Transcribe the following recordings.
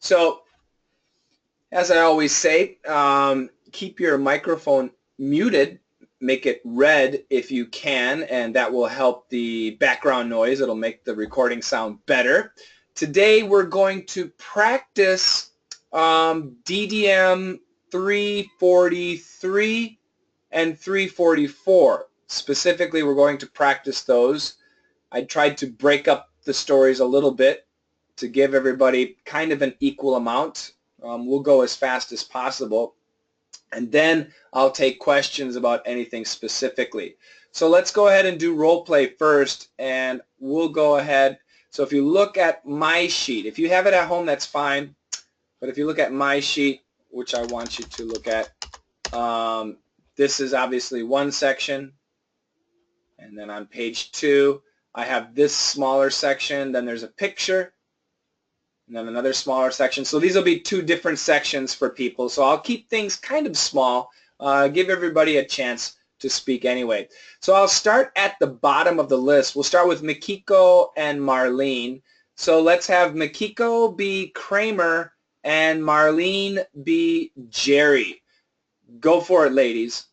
So, as I always say, keep your microphone muted. Make it red if you can, and that will help the background noise. It'll make the recording sound better. Today we're going to practice DDM 343 and 344. Specifically, we're going to practice those. I tried to break up the stories a little bit to give everybody kind of an equal amount. We'll go as fast as possible, and then I'll take questions about anything specifically. So let's go ahead and do role play first, and we'll go ahead. So if you look at my sheet, if you have it at home, that's fine. But if you look at my sheet, which I want you to look at, this is obviously one section. And then on page 2, I have this smaller section. Then there's a picture. And then another smaller section. So these will be 2 different sections for people. So I'll keep things kind of small, give everybody a chance to speak anyway. So I'll start at the bottom of the list. We'll start with Makoko and Marlene. So let's have Makoko be Kramer and Marlene be Jerry. Go for it, ladies.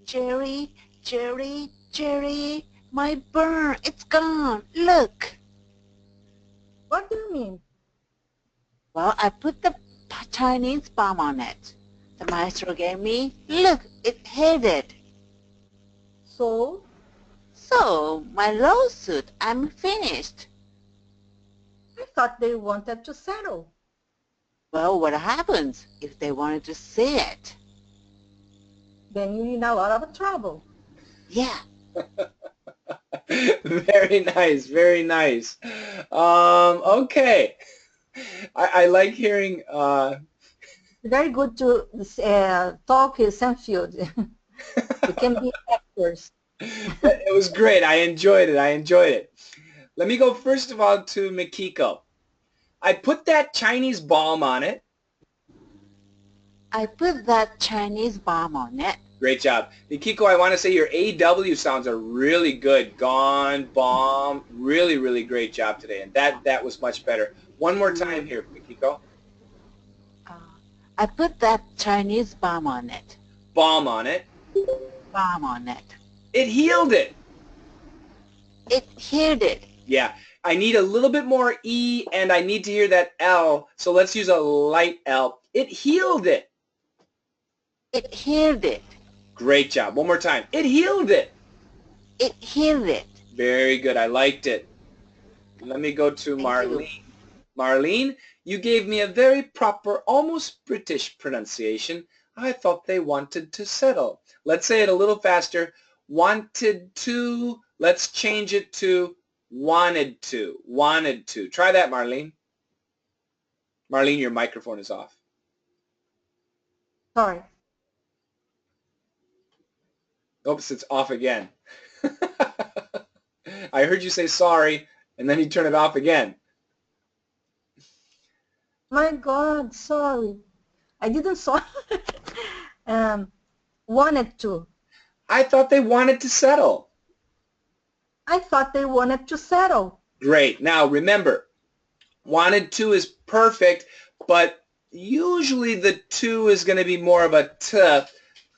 Jerry, Jerry, Jerry, my burn, it's gone. Look. What do you mean? Well, I put the Chinese bomb on it. The maestro gave me. Look, it hit it. So? So, my lawsuit, I'm finished. I thought they wanted to settle. Well, what happens if they wanted to see it? Then you're in a lot of trouble. Yeah. Very nice, very nice. Okay. I like hearing... Very good to talk with Sanfield. You can be actors. It was great. I enjoyed it. I enjoyed it. Let me go first of all to Makoko. I put that Chinese bomb on it. I put that Chinese bomb on it. Great job. Makoko, I want to say your AW sounds are really good. Gone, bomb. Really, really great job today. And that was much better. One more time here, Makoko. I put that Chinese bomb on it. Bomb on it. Bomb on it. It healed it. It hit it. Yeah. I need a little bit more E, and I need to hear that L. So let's use a light L. It healed it. It healed it. Great job. One more time. It healed it. It healed it. Very good. I liked it. Let me go to Marlene. Marlene, you gave me a very proper, almost British pronunciation. I thought they wanted to settle. Let's say it a little faster. Wanted to. Let's change it to wanted to. Wanted to. Try that, Marlene. Marlene, your microphone is off. Sorry. Oops, it's off again. I heard you say sorry, and then you turn it off again. My God, sorry. I didn't saw. Wanted to. I thought they wanted to settle. I thought they wanted to settle. Great. Now, remember, wanted to is perfect, but usually the to is going to be more of a t.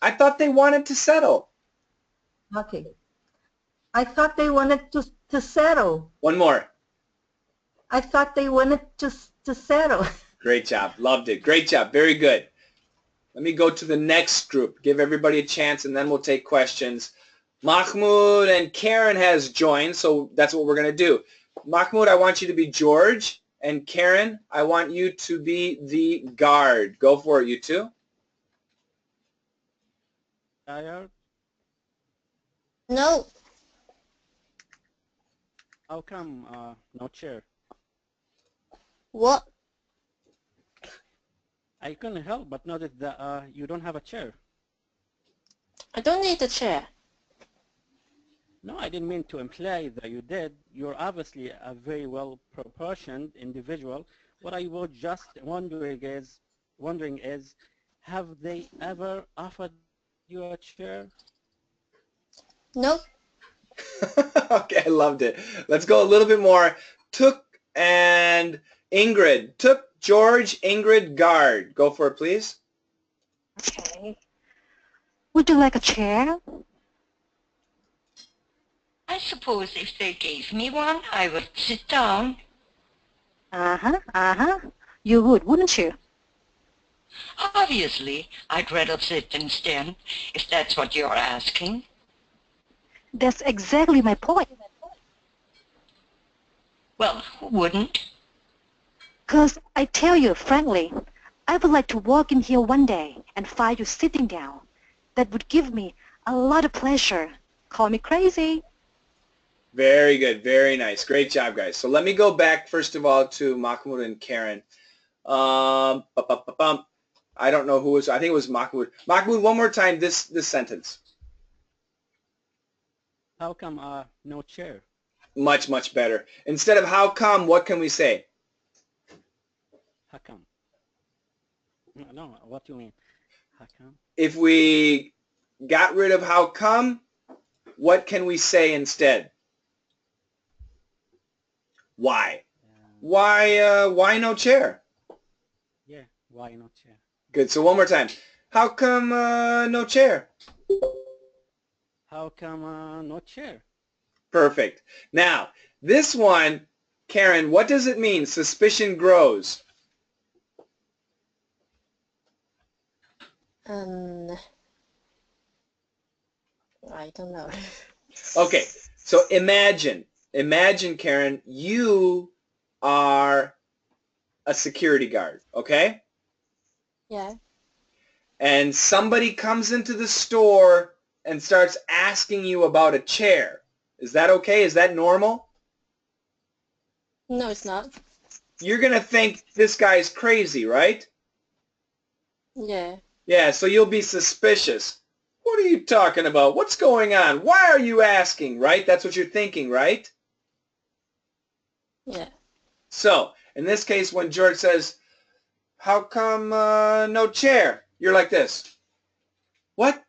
I thought they wanted to settle. Okay. I thought they wanted to settle. One more. I thought they wanted to settle. Great job. Loved it. Great job. Very good. Let me go to the next group. Give everybody a chance, and then we'll take questions. Mahmoud and Karen has joined, so that's what we're going to do. Mahmoud, I want you to be George, and Karen, I want you to be the guard. Go for it, you two. Tired? No. How come no chair? What? I couldn't help but notice that you don't have a chair. I don't need a chair. No, I didn't mean to imply that you did. You're obviously a very well-proportioned individual. What I was just wondering is, have they ever offered you a chair? No. Okay, I loved it. Let's go a little bit more. Took and Ingrid. Took George, Ingrid, guard. Go for it, please. Okay. Would you like a chair? I suppose if they gave me one, I would sit down. You would, wouldn't you? Obviously, I'd rather sit than stand, if that's what you're asking. That's exactly my point. Well, who wouldn't? 'Cause I tell you, frankly, I would like to walk in here one day and find you sitting down. That would give me a lot of pleasure. Call me crazy. Very good. Very nice. Great job, guys. So let me go back, first of all, to Mahmoud and Karen. I don't know who was, I think it was Mahmoud. Mahmoud, one more time, this sentence. How come no chair? Much, much better. Instead of how come, what can we say? How come? No, what do you mean? How come? If we got rid of how come, what can we say instead? Why? Why no chair? Yeah, why no chair? Good. So one more time. How come no chair? How come no chair? Perfect. Now, this one, Karen, what does it mean? Suspicion grows. I don't know. Okay. So imagine, Karen, you are a security guard, okay? Yeah. And somebody comes into the store and starts asking you about a chair. Is that okay? Is that normal? No, it's not. You're going to think this guy's crazy, right? Yeah. Yeah, so you'll be suspicious. What are you talking about? What's going on? Why are you asking, right? That's what you're thinking, right? Yeah. So, in this case, when George says, how come no chair? You're like this. What?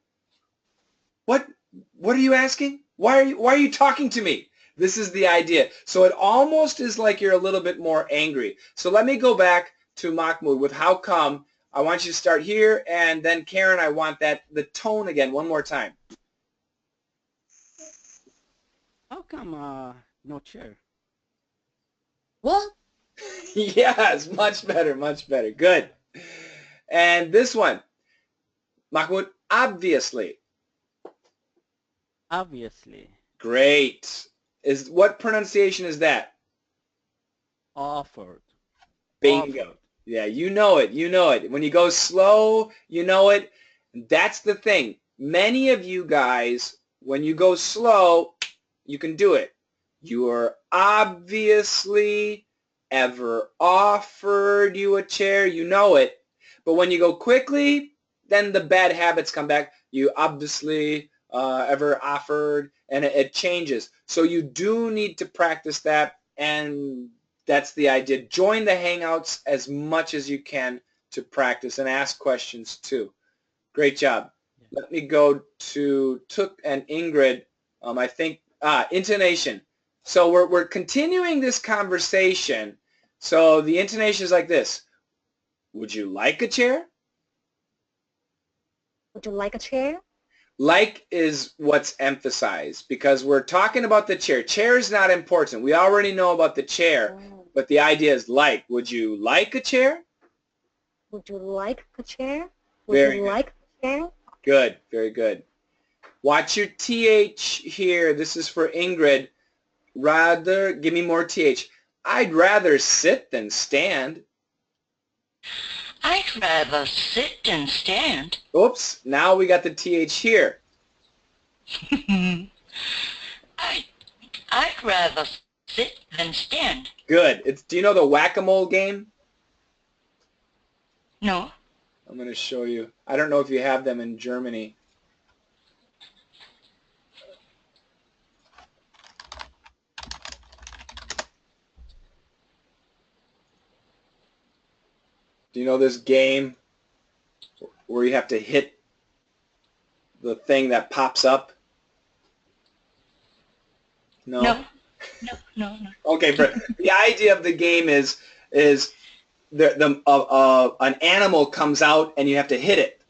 What are you asking? Why are you talking to me? This is the idea. So it almost is like you're a little bit more angry. So let me go back to Mahmoud with how come. I want you to start here, and then Karen, I want the tone again one more time. How come no chair? What? Yes, much better, much better. Good. And this one, Mahmoud, obviously. Obviously. Great. What pronunciation is that? Offered. Bingo. Offered. Yeah, you know it. You know it. When you go slow, you know it. That's the thing. Many of you guys, when you go slow, you can do it. You are obviously ever offered you a chair. You know it. But when you go quickly, then the bad habits come back. You obviously ever offered, and it changes. So you do need to practice that, and that's the idea. Join the Hangouts as much as you can to practice and ask questions too. Great job. Yeah. Let me go to Took and Ingrid. I think intonation. So we're continuing this conversation. So the intonation is like this. Would you like a chair? Would you like a chair? Like is what's emphasized because we're talking about the chair. Chair is not important. We already know about the chair, but the idea is like. Would you like a chair? Would you like a chair? Would Very you good. like a chair? Good. Very good. Watch your TH here. This is for Ingrid. Rather, give me more TH. I'd rather sit than stand. I'd rather sit than stand. Oops. Now we got the TH here. I'd rather sit than stand. Good. Do you know the whack-a-mole game? No. I'm going to show you. I don't know if you have them in Germany. Do you know this game where you have to hit the thing that pops up? No? No. No. Okay, the idea of the game is is an animal comes out and you have to hit it.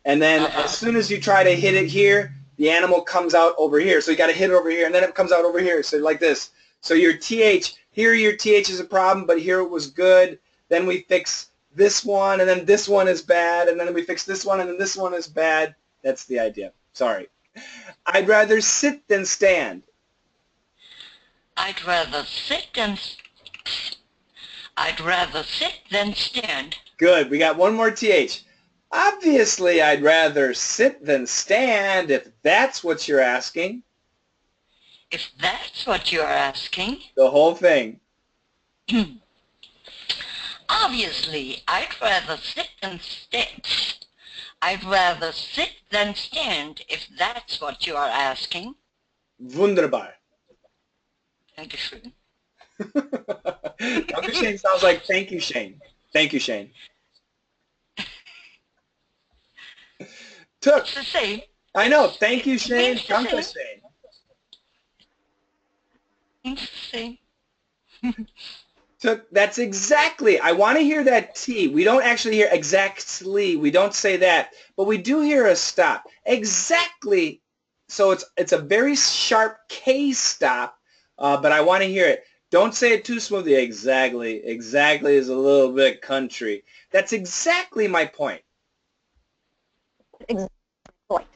And then as soon as you try to hit it here, the animal comes out over here. So you got to hit it over here, and then it comes out over here. So like this. So your TH, here your TH is a problem, but here it was good. Then we fix this one, and then this one is bad, and then we fix this one, and then this one is bad. That's the idea. Sorry. I'd rather sit than stand. I'd rather sit than stand. Good. We got one more TH. Obviously, I'd rather sit than stand if that's what you're asking. If that's what you're asking. The whole thing. Obviously, I'd rather sit than stand. I'd rather sit than stand if that's what you are asking. Wunderbar. Dankeschön. Dr. Shane sounds like thank you, Shane. Thank you, Shane. Took. It's the same. I know. Thank you, Shane. It's the Danke, same. Shane. It's the same. Took. That's exactly. I want to hear that T. We don't actually hear exactly. We don't say that, but we do hear a stop. Exactly. So it's a very sharp K stop, but I want to hear it. Don't say it too smoothly. Exactly. Exactly is a little bit country. That's exactly my point. Exactly my point.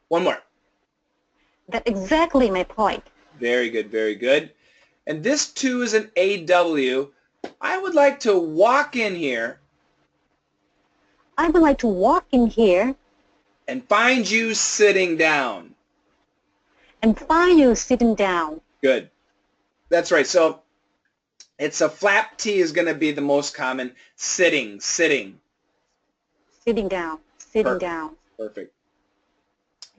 One more. That's exactly my point. Very good, very good. And this too is an AW. I would like to walk in here. I would like to walk in here And find you sitting down. and find you sitting down. Good. That's right. So it's a flap T is going to be the most common. Sitting, sitting. Sitting down, sitting Perfect. down. Perfect.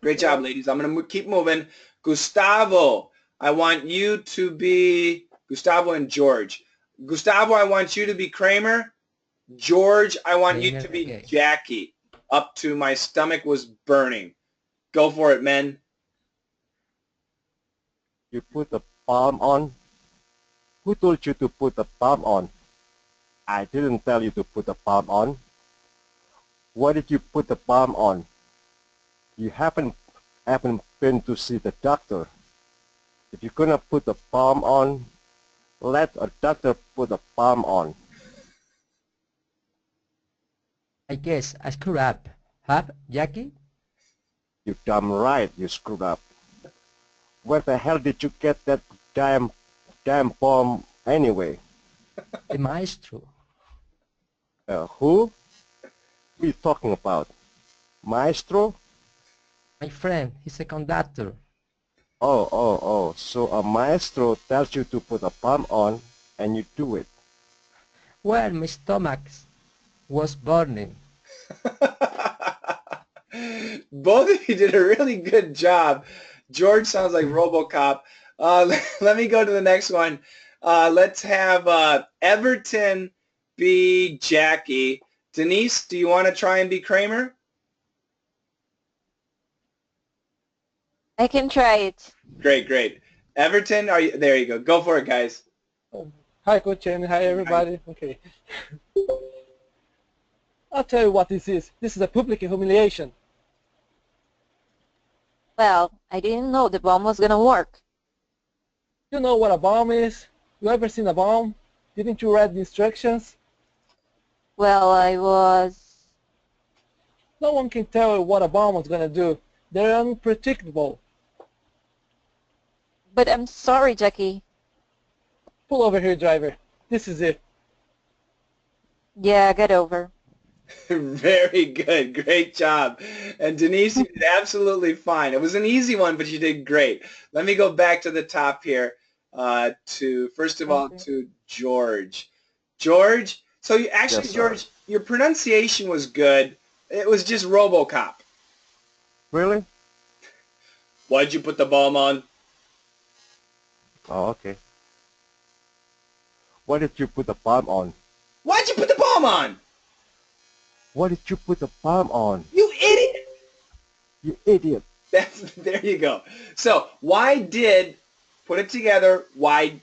Great job, ladies. I'm going to keep moving. Gustavo, I want you to be Gustavo and George. Gustavo, I want you to be Kramer. George, I want you to be Jackie. Up to my stomach was burning. Go for it, men. You put the palm on. Who told you to put the palm on? I didn't tell you to put the palm on. Why did you put the palm on? You haven't been to see the doctor. If you're gonna put the palm on, let a doctor put the palm on. I guess I screwed up. Huh, Jackie? You damn right you screwed up. Where the hell did you get that damn palm anyway? The maestro. Who? Who are you talking about? Maestro? My friend, he's a conductor. Oh. So a maestro tells you to put a palm on and you do it. Well, my stomach was burning. Both of you did a really good job. George sounds like RoboCop. Let me go to the next one. Let's have Everton be Jackie. Denise, do you want to try and be Kramer? I can try it. Great. Everton, are you there? You go. Go for it, guys. Hi, Coach, and hi, everybody. Okay. I'll tell you what this is. This is a public humiliation. Well, I didn't know the bomb was gonna work. You know what a bomb is? You ever seen a bomb? Didn't you read the instructions? Well, I was... No one can tell you what a bomb is gonna do. They're unpredictable. But I'm sorry, Jackie. Pull over here, driver. This is it. Yeah, get over. Very good. Great job. And Denise, you did absolutely fine. It was an easy one, but you did great. Let me go back to the top here first of all, to George. George, so you actually, Yes, George, your pronunciation was good. It was just RoboCop. Really? Why'd you put the bomb on? Oh, okay. Why did you put the palm on? Why'd you put the bomb on? Why did you put the palm on? You idiot! You idiot. There you go. So, put it together, why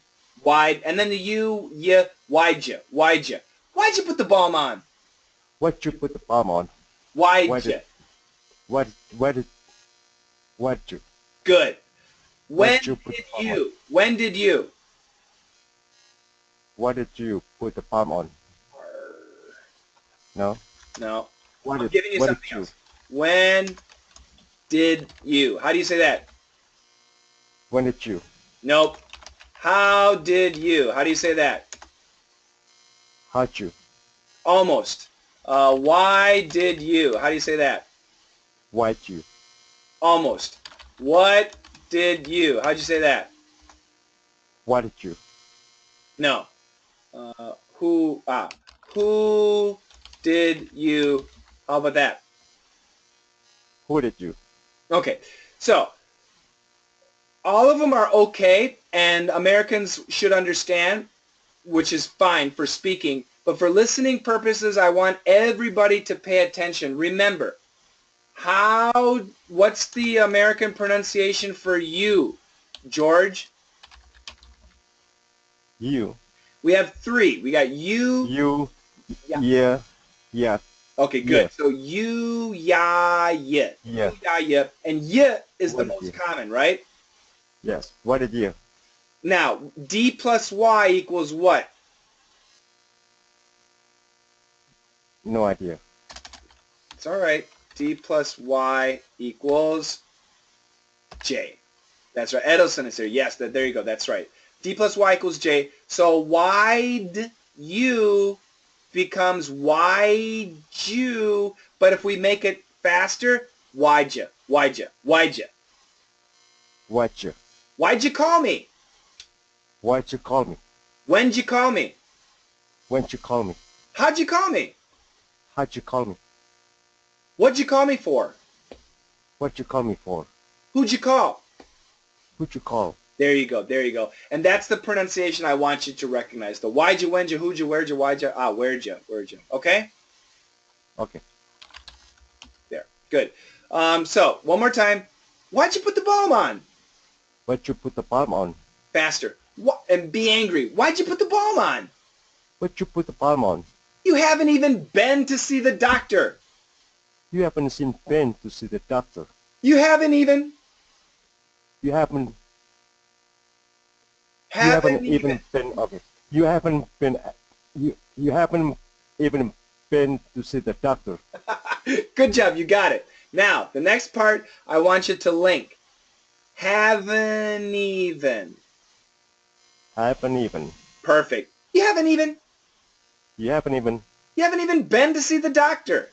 wide, and then the you, ya, why'd you, why'd you? Why'd you put the balm on? What you put the balm on? Why'd Why you? did, what you? Good. When What you put did the balm on? you? When did you? What did you put the balm on? No? No. What I'm did, giving you what something did you? else. When did you? How do you say that? When did you? Nope. How did you? How do you say that? How'd you? Almost. Why did you? How do you say that? Why'd you? Almost. What did you? How'd you say that? What did you? No. Who did you? How about that? Who did you? Okay. So, all of them are okay, and Americans should understand, which is fine for speaking, but for listening purposes, I want everybody to pay attention. Remember, what's the American pronunciation for you, George? You. We have three. We got you. You. Yeah. Yeah. Yeah. Okay, good. Yeah. So you, ya, ya. Yeah. You, ya, ya. And ya is the What most you? common, right? Yes. What did you? Now, D plus Y equals what? No idea. It's all right. D plus Y equals J. That's right. Edison is here. Yes, there you go. That's right. D plus Y equals J. So why'd you becomes why'd you, but if we make it faster, why'd you, why'd you, why'd you? What you? Why'd you call me? Why'd you call me? When'd you call me? When'd you call me? How'd you call me? How'd you call me? What'd you call me for? What'd you call me for? Who'd you call? Who'd you call? There you go. There you go. And that's the pronunciation I want you to recognize. The why'd you, when'd you, who'd you, where'd you, why'd you, where'd you, where'd you. Okay? Okay. There. Good. So, one more time. Why'd you put the balm on? Why'd you put the balm on? Faster. And be angry. Why'd you put the balm on? Why'd you put the balm on? You haven't even been to see the doctor. You haven't been to see the doctor. You haven't even. You haven't. Haven't You haven't even been. Okay. You haven't been. You haven't even been to see the doctor. Good job. You got it. Now, the next part, I want you to link. Haven't even. Haven't even. Perfect. You haven't even. You haven't even. You haven't even been to see the doctor.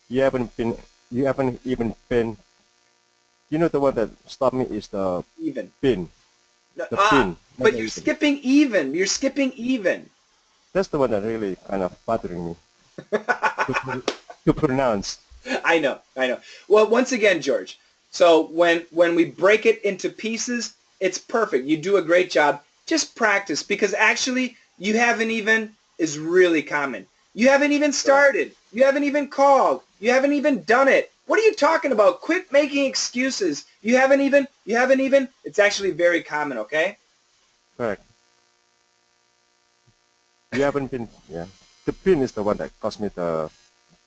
You haven't been. You haven't even been. You know the one that stopped me is the Even. bin. The bin. But you're skipping even. You're skipping even. That's the one that really kind of bothering me to pronounce. I know. Well, once again, George, so when we break it into pieces, it's perfect. You do a great job. Just practice, because actually you haven't even is really common. You haven't even started. You haven't even called. You haven't even done it. What are you talking about? Quit making excuses. You haven't even. It's actually very common, okay? Correct. You haven't been. Yeah. The pin is the one that caused me the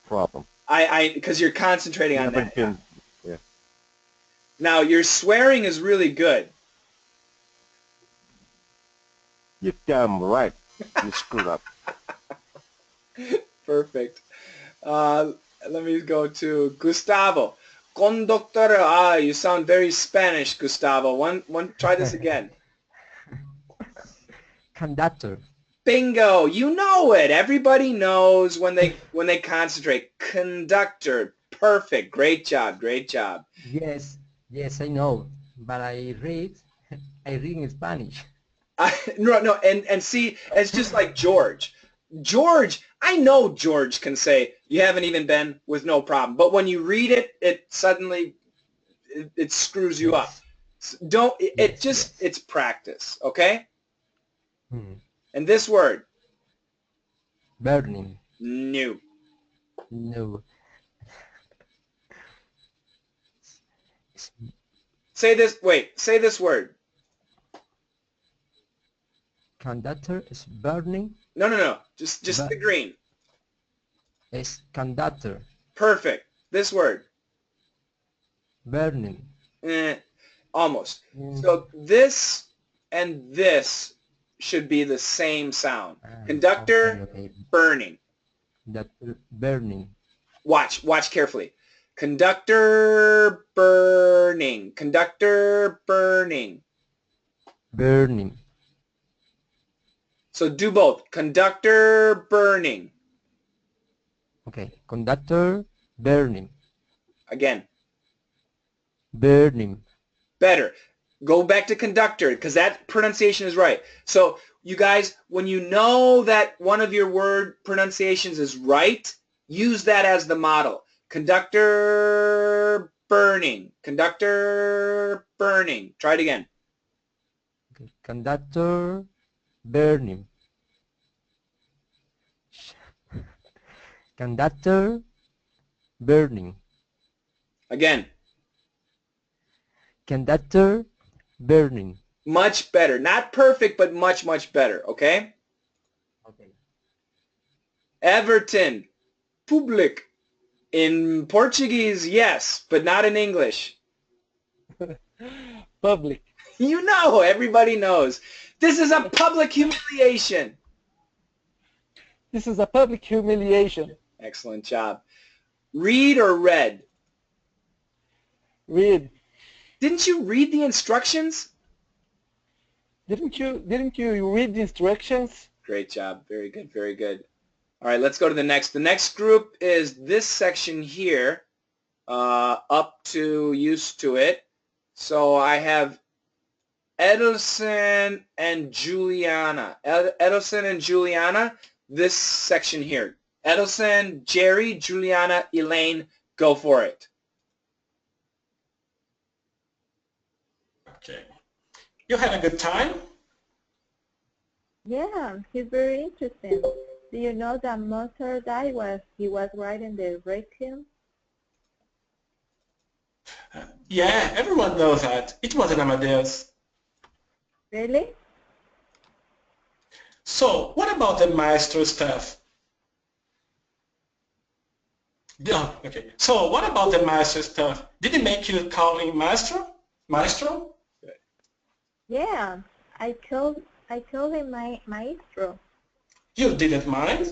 problem. Because you're concentrating on that. Been, yeah. Now, your swearing is really good. You're damn right. You screwed up. Perfect. Let me go to Gustavo. Conductor. You sound very Spanish, Gustavo. Try this again. Conductor. Bingo. You know it. Everybody knows when they concentrate. Conductor. Perfect. Great job. Great job. Yes, I know, but I read in Spanish. No, and see, it's just like George. George, I know George can say, you haven't even been, with no problem. But when you read it, it suddenly, it screws you up. It's practice, okay? Hmm. And this word? Burning. New. No. Say this word. Conductor is burning. No, no, no. Just the green. Is conductor. Perfect. This word. Burning. Almost. So this and this should be the same sound. Conductor, Okay. burning. Conductor burning. Watch carefully. Conductor burning. Conductor burning. Burning. So do both. Conductor burning. Okay. Conductor burning. Again. Burning. Better. Go back to conductor because that pronunciation is right. So you guys, when you know that one of your word pronunciations is right, use that as the model. Conductor burning. Conductor burning. Try it again. Okay. Conductor burning. Conductor burning. Again. Conductor burning. Much better. Not perfect, but much, much better. Okay? Okay. Everton. Public. In Portuguese, yes, but not in English. Public. You know, everybody knows. This is a public humiliation. This is a public humiliation. Excellent job. Read or read? Read. Didn't you read the instructions? Didn't you read the instructions? Great job. Very good. Very good. All right, let's go to the next. The next group is this section here, up to used to it. So I have Edison and Juliana. Edison and Juliana, this section here. Edison, Jerry, Juliana, Elaine, go for it. Okay. You had a good time? Yeah, he's very interesting. Do you know that Mozart died while he was writing the Requiem? Yeah, everyone knows that. It wasn't Amadeus. Really? So, what about the maestro stuff? Yeah, okay. So, what about the maestro stuff? Did it make you call him maestro? Maestro? Yeah, I called him my maestro. You didn't mind?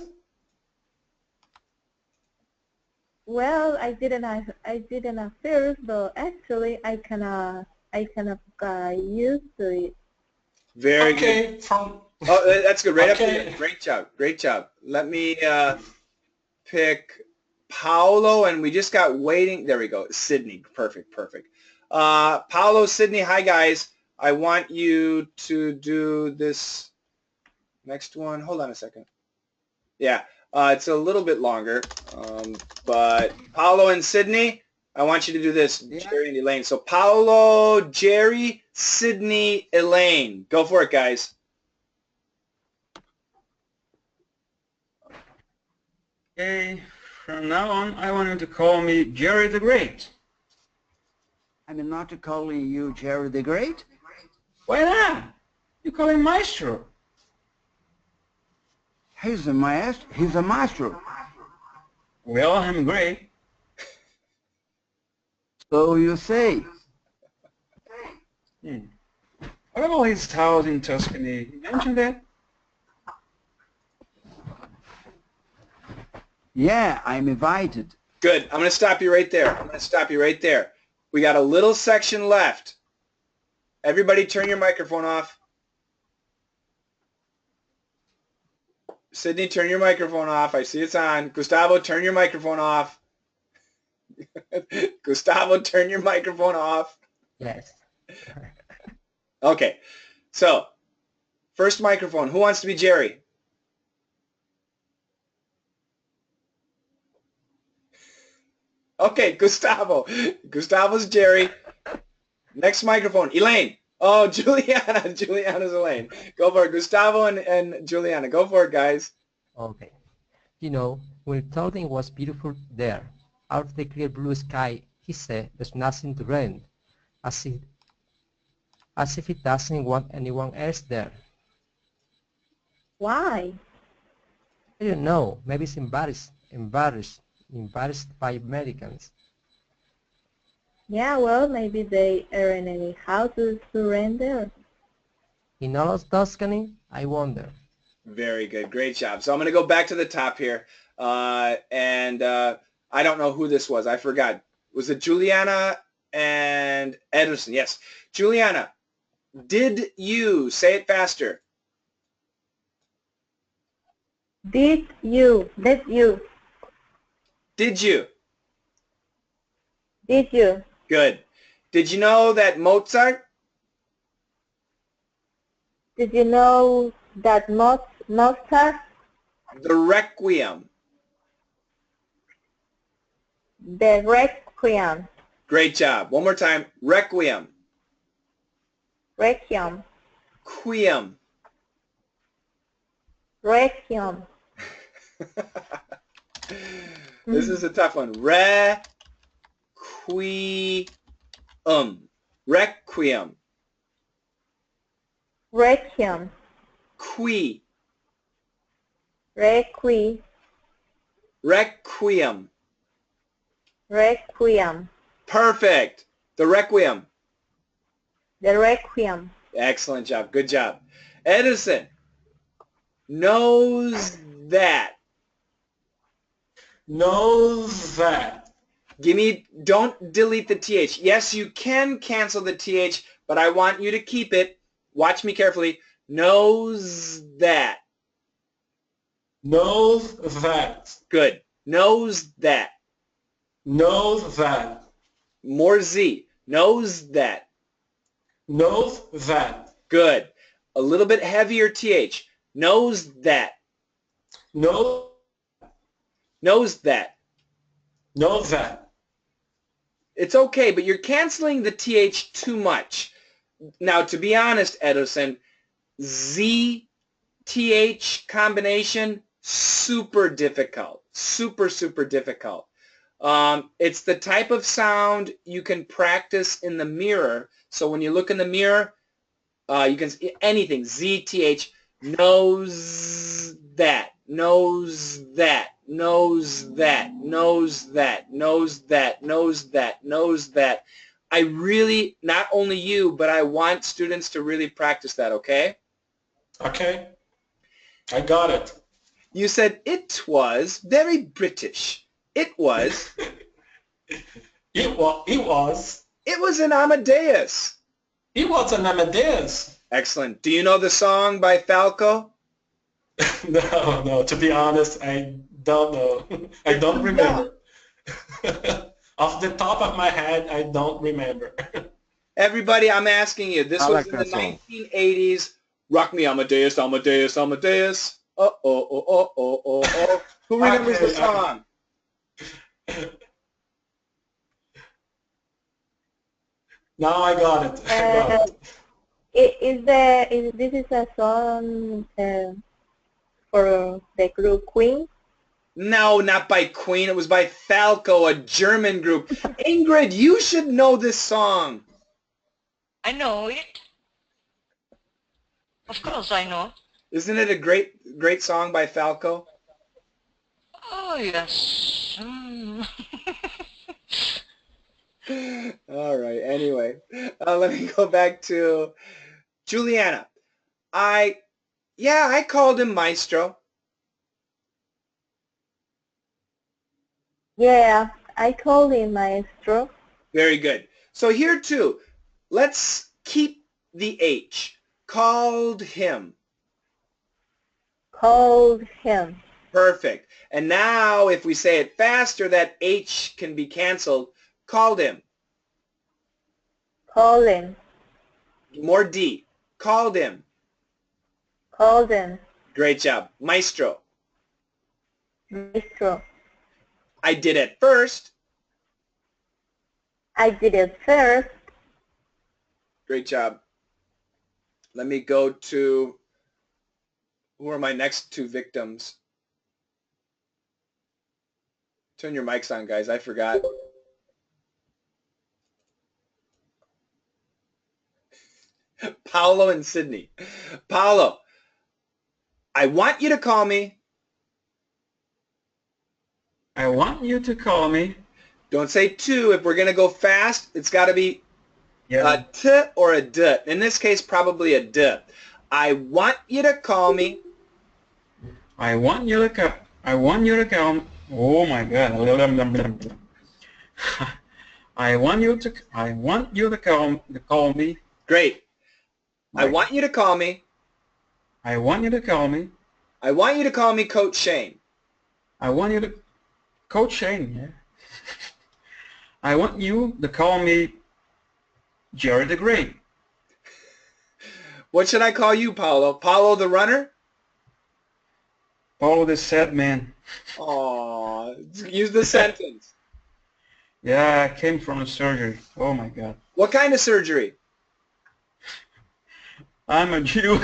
Well, I didn't at first, but actually I kind of got used to it. Very okay, good. From oh, that's good. Right up okay. there. Great job. Great job. Let me pick Paolo, and we just got waiting. There we go. Sydney. Perfect. Perfect. Paolo, Sydney. Hi, guys. I want you to do this next one. Hold on a second. Yeah, it's a little bit longer, but Paolo and Sydney, I want you to do this, yeah. Jerry and Elaine. So Paolo, Jerry, Sydney, Elaine. Go for it, guys. Okay, from now on, I want you to call me Jerry the Great. I'm not calling you Jerry the Great. Why not? You call him Maestro. He's a maestro. He's a maestro. Well, I'm great. So you say. What about his house in Tuscany? You mentioned that? Yeah, I'm invited. Good. I'm going to stop you right there. We got a little section left. Everybody turn your microphone off. Sydney, turn your microphone off. I see it's on. Gustavo, turn your microphone off. Gustavo, turn your microphone off. Yes. Okay. So, first microphone. Who wants to be Jerry? Okay, Gustavo. Gustavo's Jerry. Next microphone. Elaine. Oh, Juliana. Juliana's Elaine. Go for it. Gustavo and Juliana. Go for it, guys. Okay. You know, when everything was beautiful there, out of the clear blue sky, he said there's nothing to rain, as if he doesn't want anyone else there. Why? I don't know. Maybe it's embarrassed by Americans. Yeah, well, maybe they aren't any houses to rent there. In all of Tuscany, I wonder. Very good. Great job. So I'm going to go back to the top here. I don't know who this was. I forgot. Was it Juliana and Edison? Yes. Juliana, did you, say it faster. Did you? Did you? Did you? Good. Did you know that Mozart? Did you know that Mozart? The Requiem. The Requiem. Great job. One more time. Requiem. Requiem. Quiem. Requiem. This is a tough one. Requiem. Requiem. Requiem. Qui. Requiem. Requiem. Perfect. The Requiem. The Requiem. Excellent job. Good job. Edison knows that. Knows that. Don't delete the TH. Yes, you can cancel the TH, but I want you to keep it. Watch me carefully. Knows that. Knows that. Good. Knows that. Knows that. More Z. Knows that. Knows that. Good. A little bit heavier TH. Knows that. Knows. Knows that. Knows that. It's okay, but you're canceling the TH too much. Now, to be honest, Edison, Z-TH combination, super difficult. Super, super difficult. It's the type of sound you can practice in the mirror. So when you look in the mirror, you can see anything. Z-TH, knows that, knows that, knows that, knows that, knows that, knows that, knows that. I really, not only you, but I want students to really practice that, okay? Okay. I got it. You said it was very British. It was. It was. It was an Amadeus. It was an Amadeus. Excellent. Do you know the song by Falco? No. To be honest, I don't know. I don't remember. Off the top of my head, I don't remember. Everybody, I'm asking you. This was in the 1980s. Rock me, Amadeus, Amadeus, Amadeus. Oh. Who remembers the song? Now I got it. This is a song for the group Queen? No, not by Queen. It was by Falco, a German group. Ingrid, you should know this song. I know it. Of course I know. Isn't it a great song by Falco? Oh, yes. All right. Anyway, let me go back to Juliana. I called him Maestro. Yeah, I called him Maestro. Very good. So here too, let's keep the H. Called him. Called him. Perfect. And now if we say it faster, that H can be canceled. Called him. Called him. More D. Called him. Called him. Great job. Maestro. Maestro. I did it first. I did it first. Great job. Let me go to, who are my next two victims? Turn your mics on, guys. I forgot. Paolo and Sydney. Paolo, I want you to call me. I want you to call me. Don't say to. If we're going to go fast, it's got to be a t or a d. In this case, probably a d. I want you to call me. I want you to call. I want you to call. Oh my God. I want you to. I want you to call me. Great. Right. I want you to call me. I want you to call me. I want you to call me Coach Shane. I want you to Coach Shane. Yeah. I want you to call me Jerry the Great. What should I call you, Paolo? Paolo the runner? Paolo the sad man. Aw, use the sentence. Yeah, I came from a surgery. Oh my God. What kind of surgery? I'm a Jew.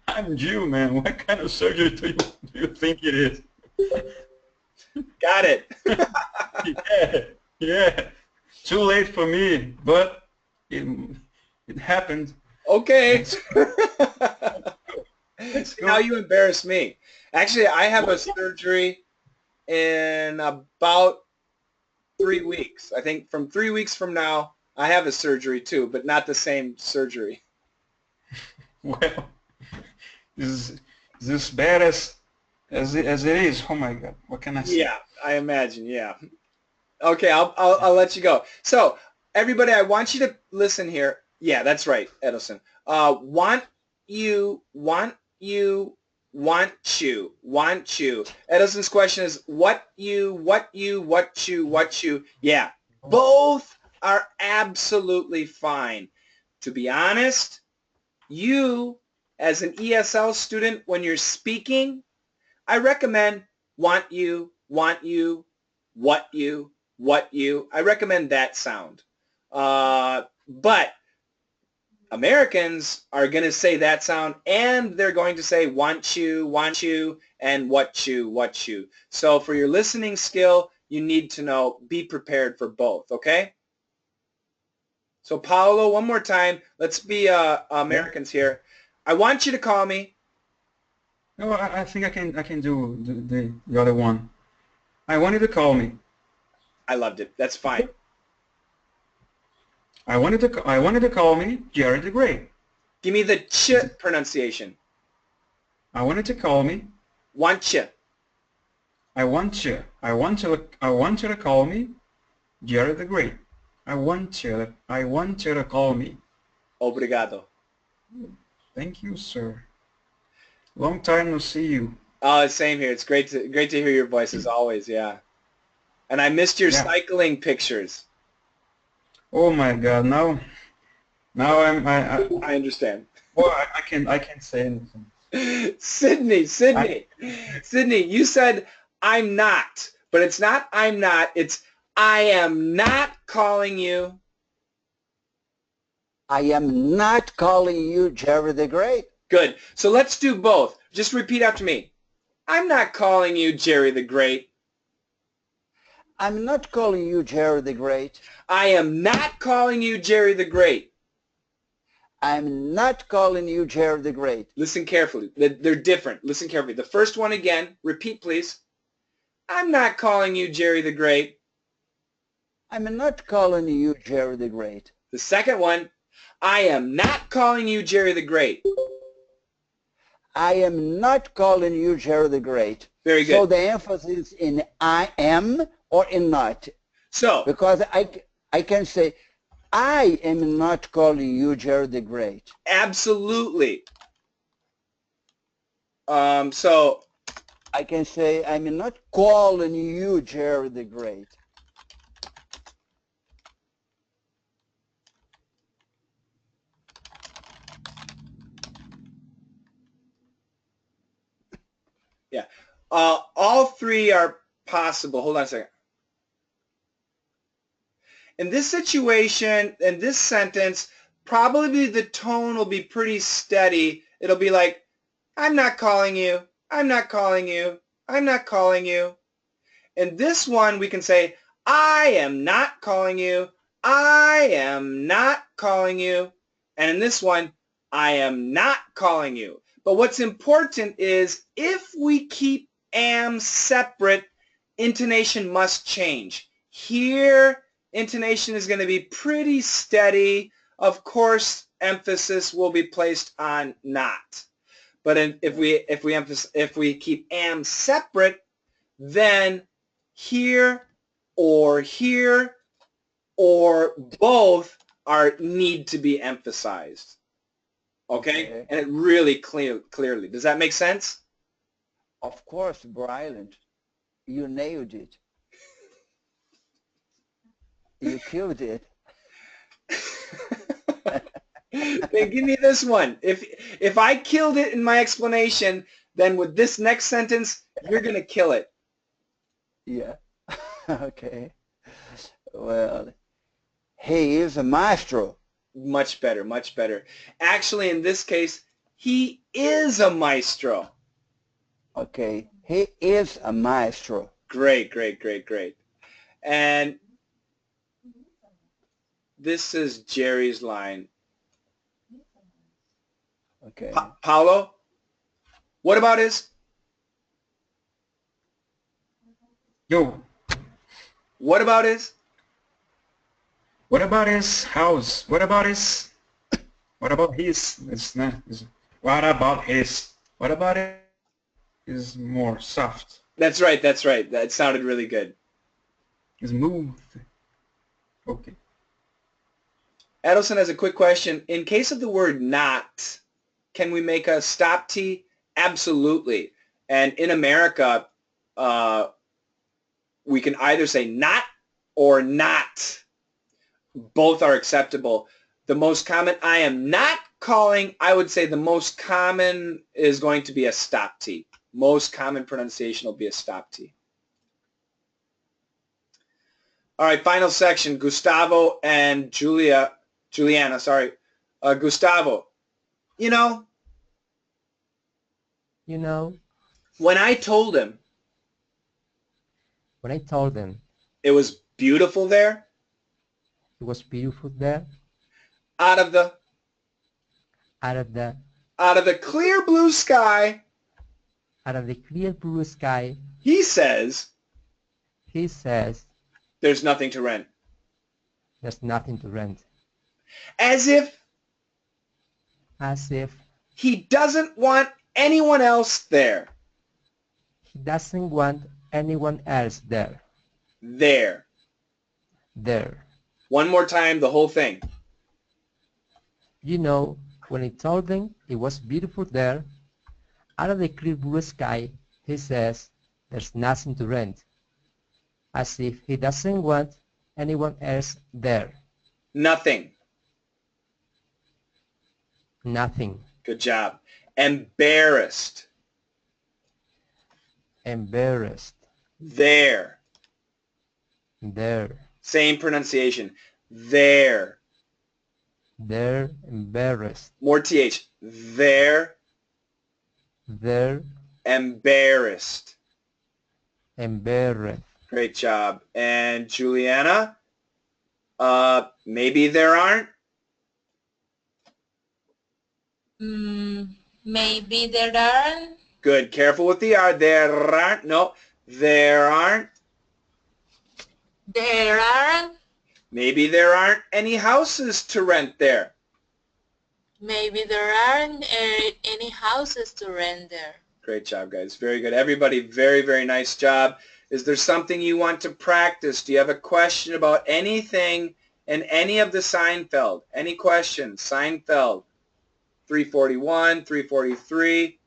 I'm Jew, man. What kind of surgery do you think it is? Got it. Yeah. Too late for me, but it happened. Okay. Let's go. Now you embarrass me. Actually, I have a surgery in about 3 weeks. I think from 3 weeks from now, I have a surgery too, but not the same surgery. Well, is this bad as it is? Oh my God! What can I say? Yeah, I imagine. Yeah. Okay, I'll let you go. So everybody, I want you to listen here. Yeah, that's right, Edison. Want you. Edison's question is what you. Yeah, both are absolutely fine. To be honest, you, as an ESL student, when you're speaking, I recommend want you, what you. I recommend that sound. But Americans are going to say that sound, and they're going to say want you, and what you. So for your listening skill, you need to know, be prepared for both, okay? So Paolo, one more time. Let's be Americans here. I want you to call me. No, I think I can do the other one. I want you to call me. I loved it. That's fine. I wanted to call me Jerry the Great. Give me the ch pronunciation. I wanted to call me. Want you. I want you to call me Jerry the Great. I want you to call me. Obrigado. Thank you, sir. Long time no see you. Oh, same here. It's great to hear your voice as always. Yeah. And I missed your cycling pictures. Oh my God! Now I understand. Well, I can't say anything. Sydney, you said I'm not, but it's not I'm not. It's I am not calling you. I am not calling you Jerry the Great. Good. So let's do both. Just repeat after me. I'm not calling you Jerry the Great. I'm not calling you Jerry the Great. I am not calling you Jerry the Great. I'm not calling you Jerry the Great. Listen carefully. They're different. Listen carefully. The first one again. Repeat, please. I'm not calling you Jerry the Great. I'm not calling you Jerry the Great. The second one. I am not calling you Jerry the Great. I am not calling you Jerry the Great. Very good. So the emphasis in I am or in not. So because I can say I am not calling you Jerry the Great. Absolutely. So I can say I'm not calling you Jerry the Great. yeah. All three are possible. Hold on a second. In this situation, in this sentence, probably the tone will be pretty steady. It'll be like, I'm not calling you. I'm not calling you. I'm not calling you. In this one, we can say, I am not calling you. I am not calling you. And in this one, I am not calling you. But what's important is if we keep am separate, intonation must change. Here, intonation is going to be pretty steady. Of course, emphasis will be placed on not. But if we keep am separate, then here or both need to be emphasized. Okay? And it really clearly. Does that make sense? Of course, brilliant. You nailed it. You killed it. Then give me this one. If I killed it in my explanation, then with this next sentence, you're going to kill it. Yeah. Okay. Well, he is a maestro. Much better, much better. Actually, in this case, he is a maestro. Okay. He is a maestro. Great, great, great, great. And this is Jerry's line. Okay. Paolo, what about his? Yo. What about his? What about his house? What about his? What about his? What about his? What about it? Is more soft. That's right. That's right. That sounded really good. Smooth. Okay. Edison has a quick question. In case of the word not, can we make a stop T? Absolutely. And in America, we can either say not or not. Both are acceptable. The most common, I am not calling, I would say the most common is going to be a stop T. Most common pronunciation will be a stop T. All right, final section, Gustavo and Juliana, sorry. Gustavo, you know, when I told him it was beautiful there, out of the clear blue sky, he says there's nothing to rent. As if he doesn't want anyone else there. There. One more time, the whole thing. When I told him it was beautiful there, out of the clear blue sky, he says there's nothing to rent. As if he doesn't want anyone else there. Nothing. Good job. Embarrassed. There. Same pronunciation. There. Embarrassed. More TH. There. Embarrassed. Great job. And Juliana, maybe there aren't? Maybe there aren't. Good. Careful with the R. There aren't. No. There aren't. There aren't. Maybe there aren't any houses to rent there. Maybe there aren't any houses to rent there. Great job, guys. Very good. Everybody, very, very nice job. Is there something you want to practice? Do you have a question about anything in any of the Seinfeld? Any questions? Seinfeld, 341, 343,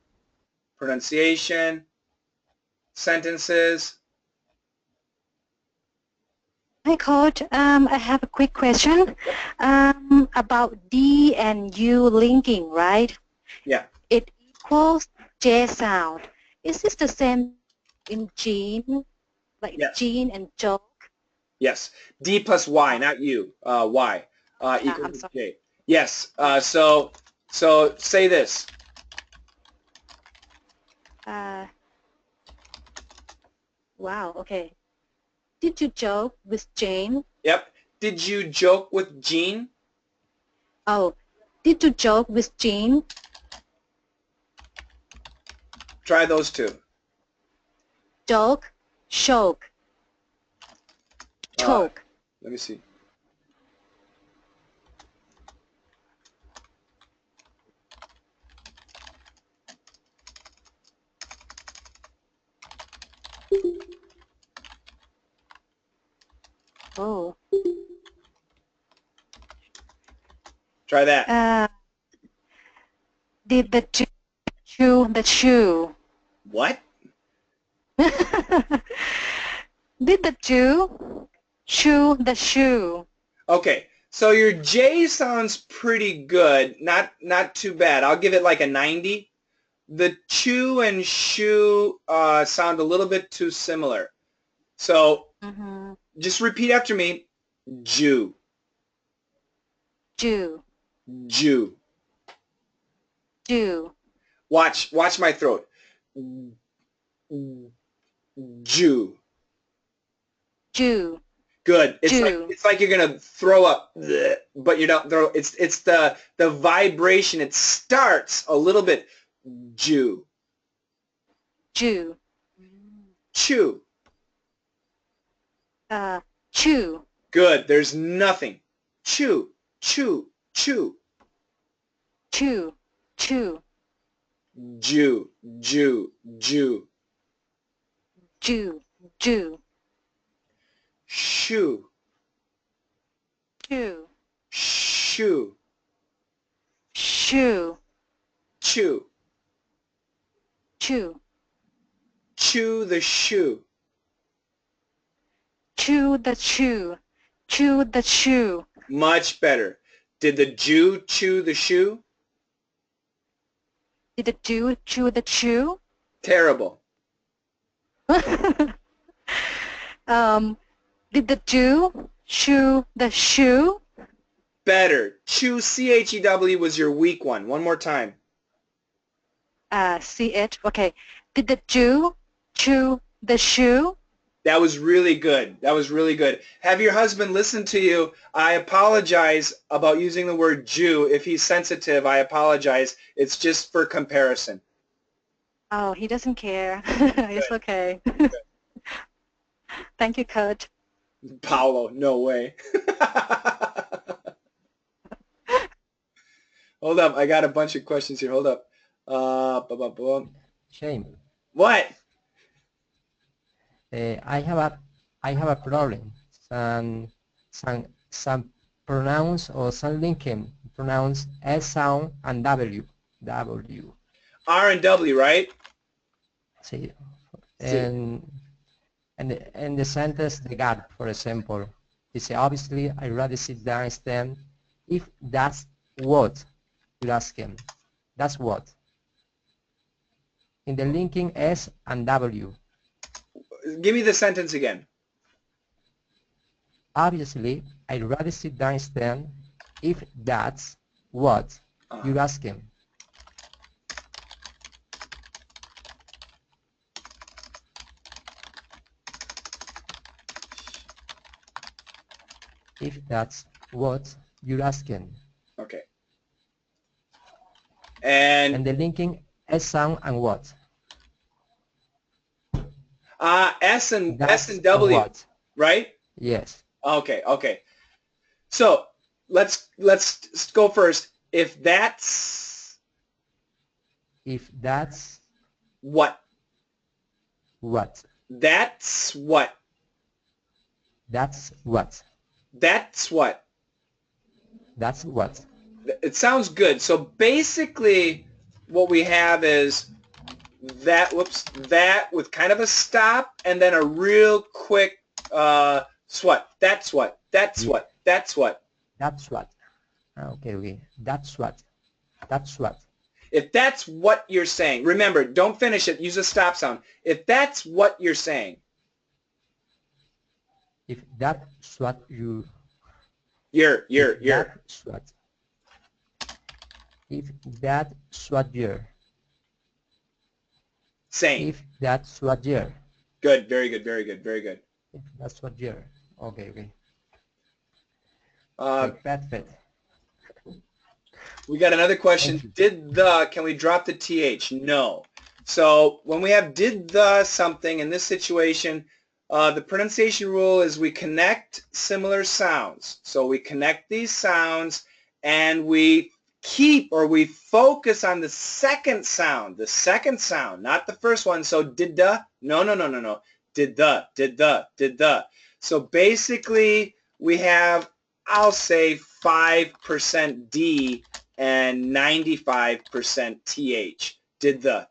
pronunciation, sentences. Hi, Coach. I have a quick question about D and U linking, right? Yeah. It equals J sound. Is this the same in Jean, like Yes. Jean and joke? Yes. D plus Y, not U. Y equals I'm to sorry. J. Yes. So say this. Wow, okay. Did you joke with Jane? Yep. Did you joke with Jean? Oh, did you joke with Jean? Try those two. Joke, choke, choke. Let me see. Oh. Try that. Did the Jew chew the shoe? What? Did the Jew chew the shoe? Okay, so your J sounds pretty good. Not too bad. I'll give it like a 90. The chew and shoe sound a little bit too similar. So just repeat after me. Jew. Jew. Jew. Jew. Watch my throat. Jew. Jew. Good. Jew. It's like you're gonna throw up, but you don't throw. It's the vibration. It starts a little bit. Jew. Jew. Chew. Chew. Good. There's nothing. Chew. Chew. Chew. Chew. Chew. Jew. Jew. Jew. Jew. Jew. Shoe. Chew. Shoe. Shoe. Chew. Chew. Chew the shoe. Chew the shoe. Chew the shoe. Much better. Did the Jew chew the shoe? Did the Jew chew the shoe? Terrible. Did the Jew chew the shoe? Better. Chew, C-H-E-W, was your weak one. One more time. C-H. Okay. Did the Jew chew the shoe? That was really good. That was really good. Have your husband listen to you. I apologize about using the word Jew. If he's sensitive, I apologize. It's just for comparison. Oh, he doesn't care. It's okay. Thank you, Coach. Paolo, no way. Hold up. I got a bunch of questions here. Hold up. Shame. What? I have a problem. Some pronounce or some linking pronounce S sound and W. R and W, right? See. And the sentence the gap, for example, you say obviously I'd rather sit down and stand. If that's what you ask him, that's what. In the linking S and W. Give me the sentence again. Obviously, I'd rather sit down and stand if that's what you ask him. If that's what you're asking. Okay. And the linking S sound and what? S and W, what? Right? Yes. Okay, okay. So let's go first. If that's what? What? That's what? That's what? That's what? That's what? It sounds good. So basically what we have is that, that with kind of a stop and then a real quick swat. That's what. That's what. That's what. That's what. Okay, okay. That's what. That's what. If that's what you're saying, remember, don't finish it. Use a stop sound. If that's what you're saying. If that's what you... You're. That's what. If that's what you're... Saying. If that's what you're... Good. Very good. Very good. Very good. If that's what you're... Okay, okay. Perfect. We got another question. Can we drop the TH? No. So when we have did the something in this situation, the pronunciation rule is we connect similar sounds. So we connect these sounds and we keep or we focus on the second sound, not the first one. So did the, no. Did the. So basically we have, I'll say 5% D and 95% TH. Did the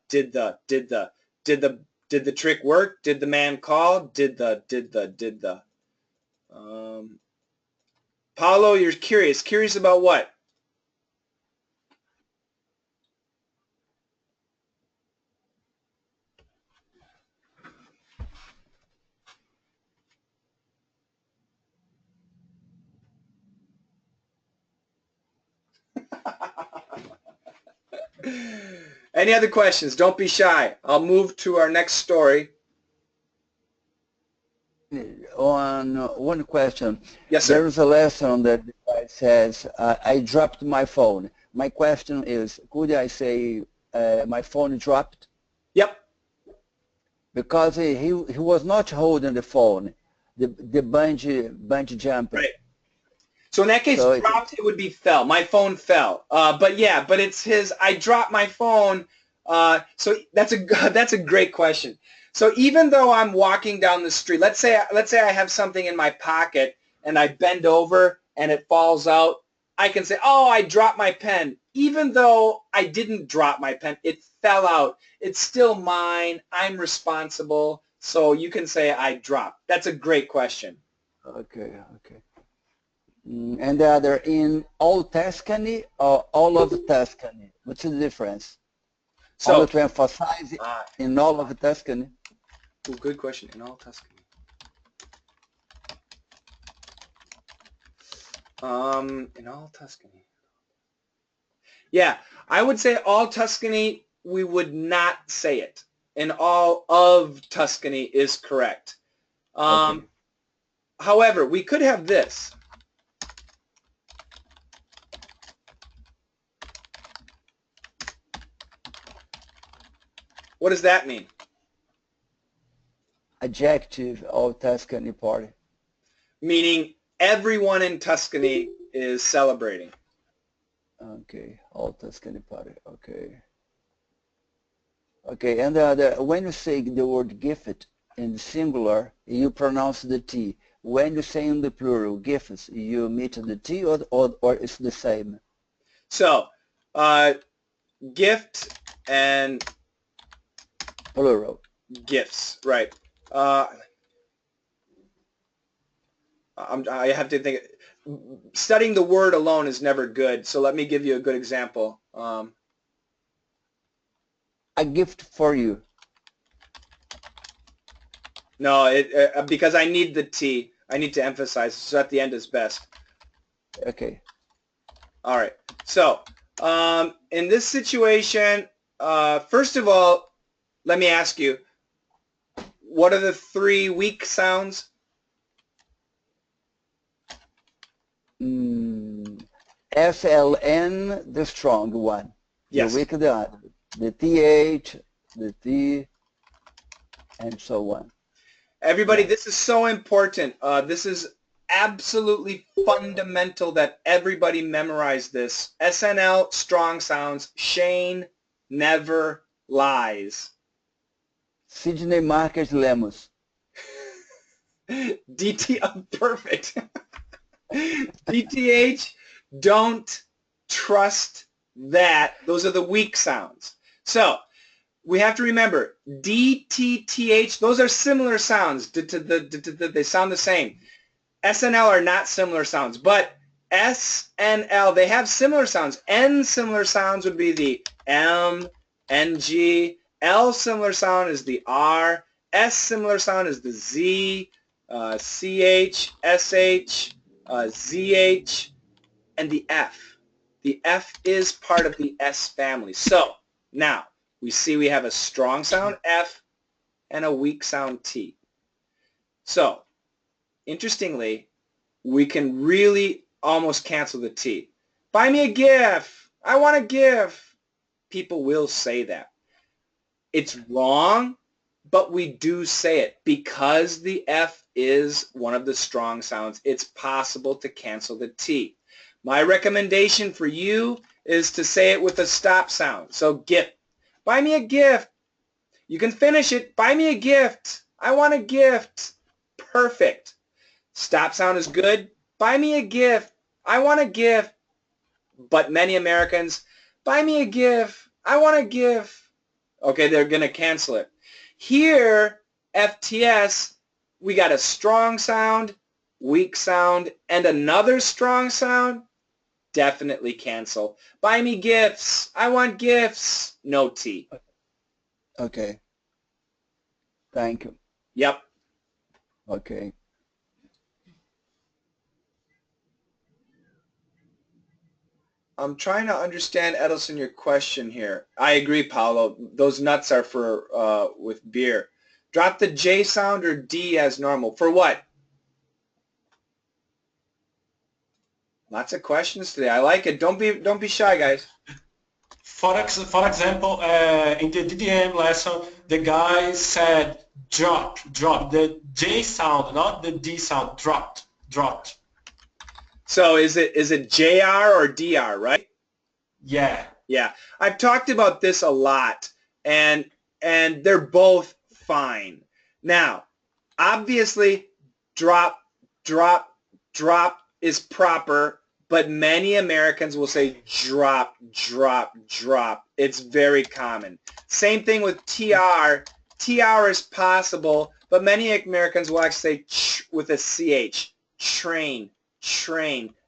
trick work? Did the man call? Did the. Paolo, you're curious. Curious about what? Any other questions? Don't be shy. I'll move to our next story. On one question. Yes, sir. There's a lesson that says, I dropped my phone. My question is, could I say my phone dropped? Yep. Because he was not holding the phone, the bungee jump. Right. So in that case, so dropped, it would be fell. My phone fell. But yeah, but it's his, I dropped my phone. So that's a great question. So even though I'm walking down the street, let's say I have something in my pocket and I bend over and it falls out, I can say, oh, I dropped my pen. Even though I didn't drop my pen, it fell out. It's still mine. I'm responsible. So you can say I dropped. That's a great question. Okay. And the other, in all Tuscany or all of Tuscany? What's the difference? So, only to emphasize in all of Tuscany. Ooh, good question. In all Tuscany. In all Tuscany. Yeah, I would say all Tuscany, we would not say it. In all of Tuscany is correct. Okay. However, we could have this. What does that mean? Adjective of Tuscany party. Meaning everyone in Tuscany is celebrating. Okay, all Tuscany party. Okay, and when you say the word gift in singular, you pronounce the T. When you say in the plural, gifts, you omit the T or it's the same? So, gift and plural. Gifts, right. I have to think. Studying the word alone is never good, so let me give you a good example. A gift for you. No, because I need the T. I need to emphasize, so at the end is best. Okay. All right. So, in this situation, first of all, let me ask you, what are the 3 weak sounds? SLN, the strong one. Yes. The weak, the TH, the T, and so on. Everybody, this is so important. This is absolutely fundamental that everybody memorize this. SNL, strong sounds. Shane never lies. Sidney Marcus Lemos. DT, perfect. DTH, don't trust that. Those are the weak sounds. So we have to remember DTTH, those are similar sounds. They sound the same. SNL are not similar sounds, but S and L, they have similar sounds. N similar sounds would be the M, NG. L similar sound is the R. S similar sound is the Z, CH, SH, ZH, and the F. The F is part of the S family. So now we see we have a strong sound F and a weak sound T. So interestingly, we can really almost cancel the T. Buy me a gift. I want a gift. People will say that. It's wrong, but we do say it. Because the F is one of the strong sounds, it's possible to cancel the T. My recommendation for you is to say it with a stop sound. So gift. Buy me a gift. You can finish it. Buy me a gift. I want a gift. Perfect. Stop sound is good. Buy me a gift. I want a gift. But many Americans, buy me a gift. I want a gift. Okay, they're going to cancel it. Here, FTS, we got a strong sound, weak sound, and another strong sound. Definitely cancel. Buy me gifts. I want gifts. No T. Okay. Thank you. Yep. Okay. I'm trying to understand, Edison, your question here. I agree, Paolo. Those nuts are for with beer. Drop the J sound or D as normal. For what? Lots of questions today. I like it. Don't be shy, guys. For example, in the DDM lesson, the guy said drop, the J sound, not the D sound, dropped. So is it JR or DR, right? Yeah. Yeah. I've talked about this a lot, and they're both fine. Now, obviously, drop is proper, but many Americans will say drop. It's very common. Same thing with TR. TR is possible, but many Americans will actually say with a CH. Train.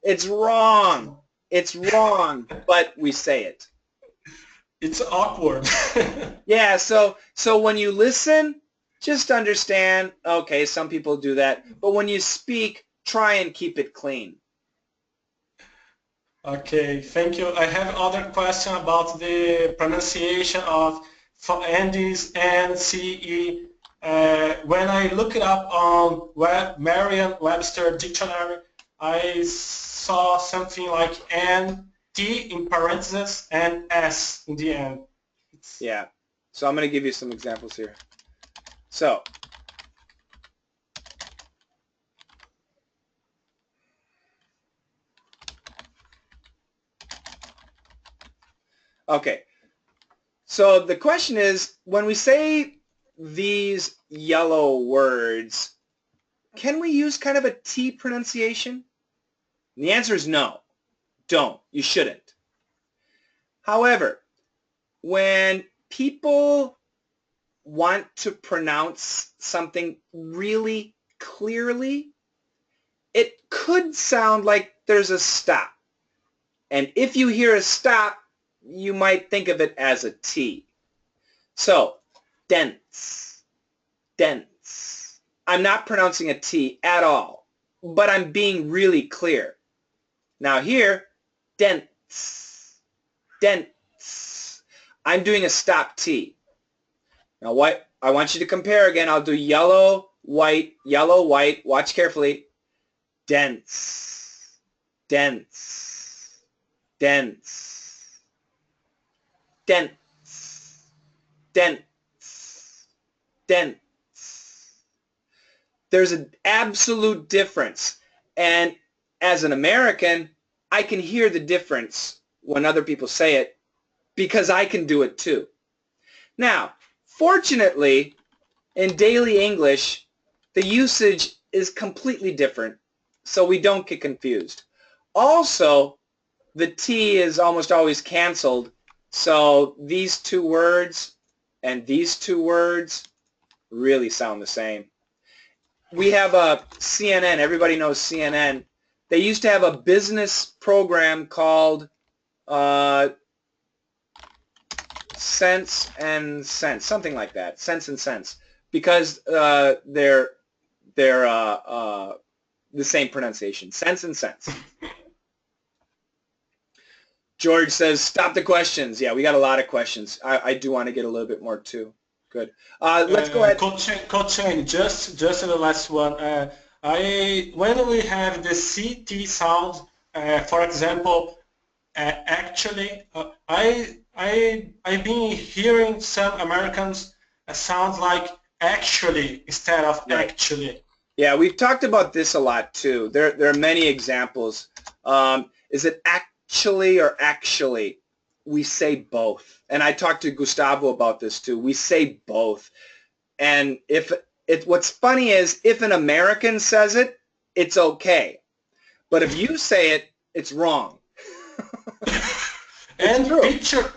It's wrong. But we say it. It's awkward. Yeah, so when you listen, just understand, okay, some people do that, but when you speak, try and keep it clean. Okay, thank you. I have other question about the pronunciation of endings N, C, E. When I look it up on Merriam-Webster dictionary, I saw something like N, T in parentheses, and S in the end. Yeah, so I'm going to give you some examples here. So, okay, so the question is, when we say these yellow words, can we use kind of a T pronunciation? And the answer is no. Don't. You shouldn't. However, when people want to pronounce something really clearly, it could sound like there's a stop. And if you hear a stop, you might think of it as a T. So, dense. I'm not pronouncing a T at all, but I'm being really clear. Now here, dense. I'm doing a stop T. Now what? I want you to compare again. I'll do yellow, white, watch carefully. Dense. There's an absolute difference. And as an American, I can hear the difference when other people say it because I can do it too. Now, fortunately, in daily English, the usage is completely different, so we don't get confused. Also, the T is almost always canceled, so these two words and these two words really sound the same. We have a CNN. Everybody knows CNN. They used to have a business program called Sense and Sense, something like that, Sense and Sense, because they're the same pronunciation, Sense and Sense. George says, stop the questions. Yeah, we got a lot of questions. I do want to get a little bit more too. Good. Let's go ahead. Coach Shane, just the last one. When we have the CT sound, for example, actually, I I've been hearing some Americans sound like actually instead of actually. Yeah, we've talked about this a lot too. There are many examples. Is it actually or actually? We say both. And I talked to Gustavo about this too. We say both. And what's funny is if an American says it, it's okay. But if you say it, it's wrong. And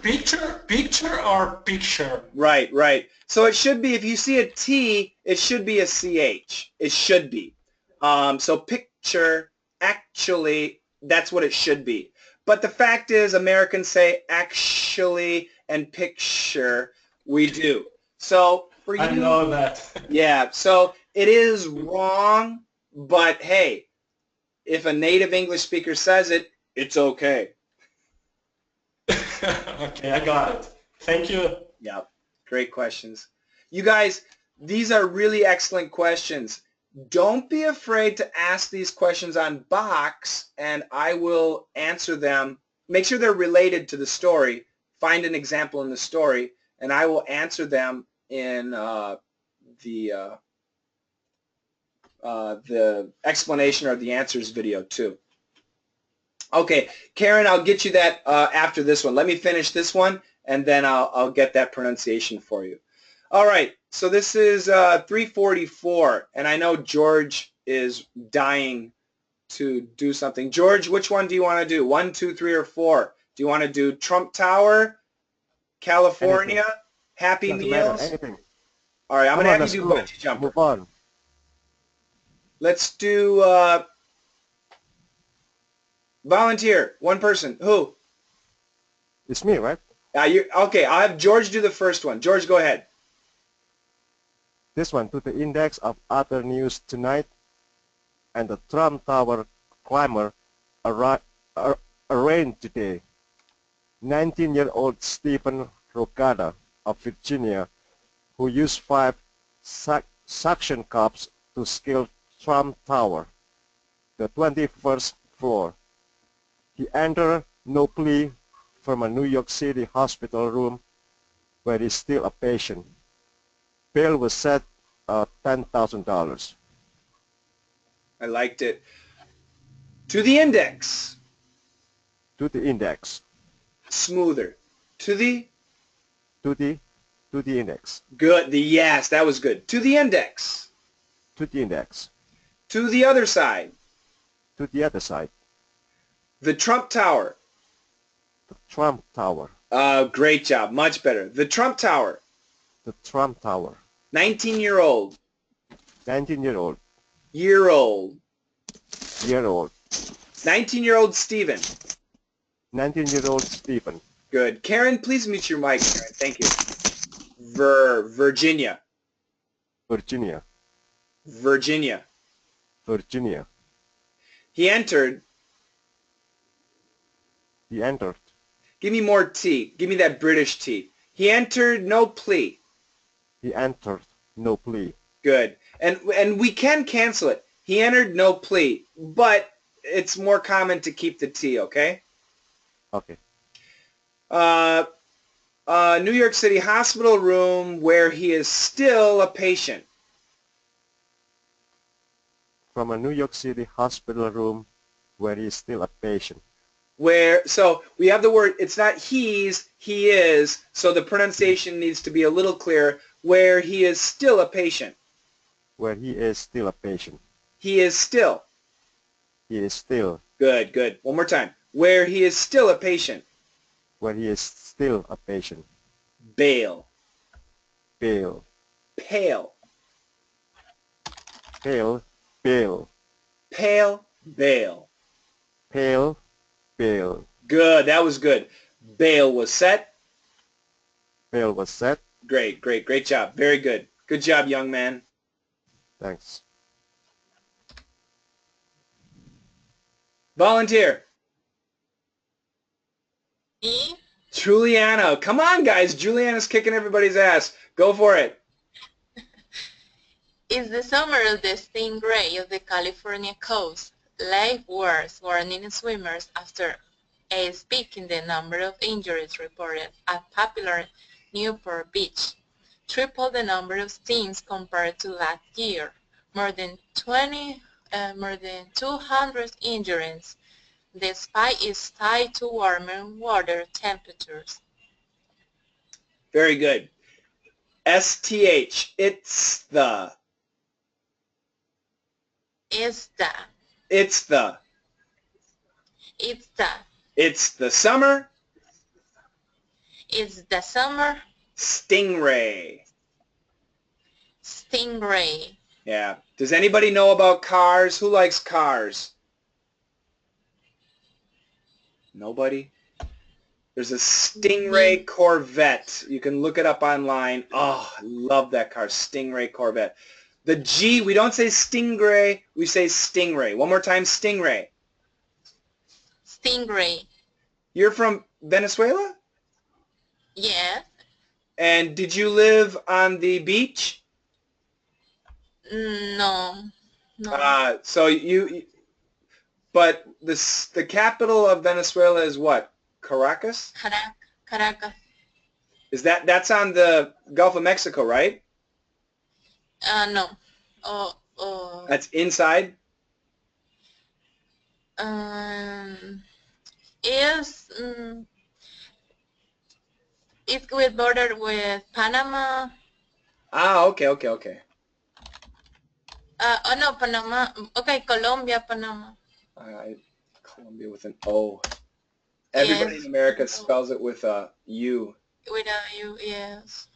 picture or picture. Right, right. So it should be, if you see a T, it should be a CH. It should be. So picture, actually, that's what it should be. But the fact is, Americans say actually and picture. We do. So for you, I know that. Yeah. So it is wrong, but hey, if a native English speaker says it, it's okay. Okay, I got it. Thank you. Yeah, great questions. You guys, these are really excellent questions. Don't be afraid to ask these questions on box, and I will answer them. Make sure they're related to the story. Find an example in the story, and I will answer them in the explanation or the answers video too. Okay, Karen, I'll get you that after this one. Let me finish this one, and then I'll get that pronunciation for you. All right, so this is 344, and I know George is dying to do something. George, which one do you want to do? 1, 2, 3, or 4? Do you want to do Trump Tower, California, Anything. Happy Doesn't matter, Meals? anything. All right, I'm Come going on, to have you do let's bungee jumper. Move on. Let's do volunteer. One person. Who? It's me, right? Okay, I'll have George do the first one. George, go ahead. This one to the index of other news tonight, and the Trump Tower climber arraigned today. 19-year-old Stephen Rocada of Virginia, who used 5 suction cups to scale Trump Tower, the 21st floor. He entered no plea from a New York City hospital room where he's still a patient. Bail was set at $10,000. I liked it. To the index. To the index. Smoother. To the? To the index. Good. Yes, that was good. To the index. To the index. To the other side. To the other side. The Trump Tower. The Trump Tower. Great job. Much better. The Trump Tower. The Trump Tower. 19-year-old. 19-year-old. Year-old. Year-old. 19-year-old Stephen. 19-year-old Stephen. Good. Karen, please mute your mic, Karen. Thank you. Virginia. Virginia. Virginia. Virginia. He entered. He entered. Give me more T. Give me that British T. He entered no plea. He entered no plea. Good. And we can cancel it. He entered no plea, but it's more common to keep the T, okay? Okay. New York City hospital room where he is still a patient. From a New York City hospital room where he is still a patient. So we have the word, it's not he's, he is, so the pronunciation needs to be a little clearer, where he is still a patient. Where he is still a patient. He is still. He is still. Good, good. One more time. Where he is still a patient. Where he is still a patient. Bail. Bail. Pale. Pale. Bail. Pale. Bail. Pale. Bail. Good. That was good. Bail was set. Bail was set. Great, great, great job. Very good. Good job, young man. Thanks. Volunteer. Me? Juliana. Come on, guys. Juliana's kicking everybody's ass. Go for it. Is the summer of the stingray of the California coast lifeguards warning swimmers after a peak in the number of injuries reported at popular Newport Beach, triple the number of stings compared to last year, more than 200 injuries. The spike is tied to warmer water temperatures. Very good. STH, it's the. It's the. It's the. It's the. It's the summer. It's the summer. Stingray. Stingray. Yeah. Does anybody know about cars? Who likes cars? Nobody? There's a Stingray Corvette. You can look it up online. Oh, I love that car, Stingray Corvette. The G, we don't say Stingray, we say Stingray. One more time, Stingray. Stingray. You're from Venezuela? Yes. And did you live on the beach? No. No. But the capital of Venezuela is what? Caracas? Caracas. That's on the Gulf of Mexico, right? No. That's inside? It's with border with Panama. Ah, okay. Oh no, Panama. Okay, Colombia, Panama. Colombia with an O. Everybody in America spells it with a U. With a U, yes.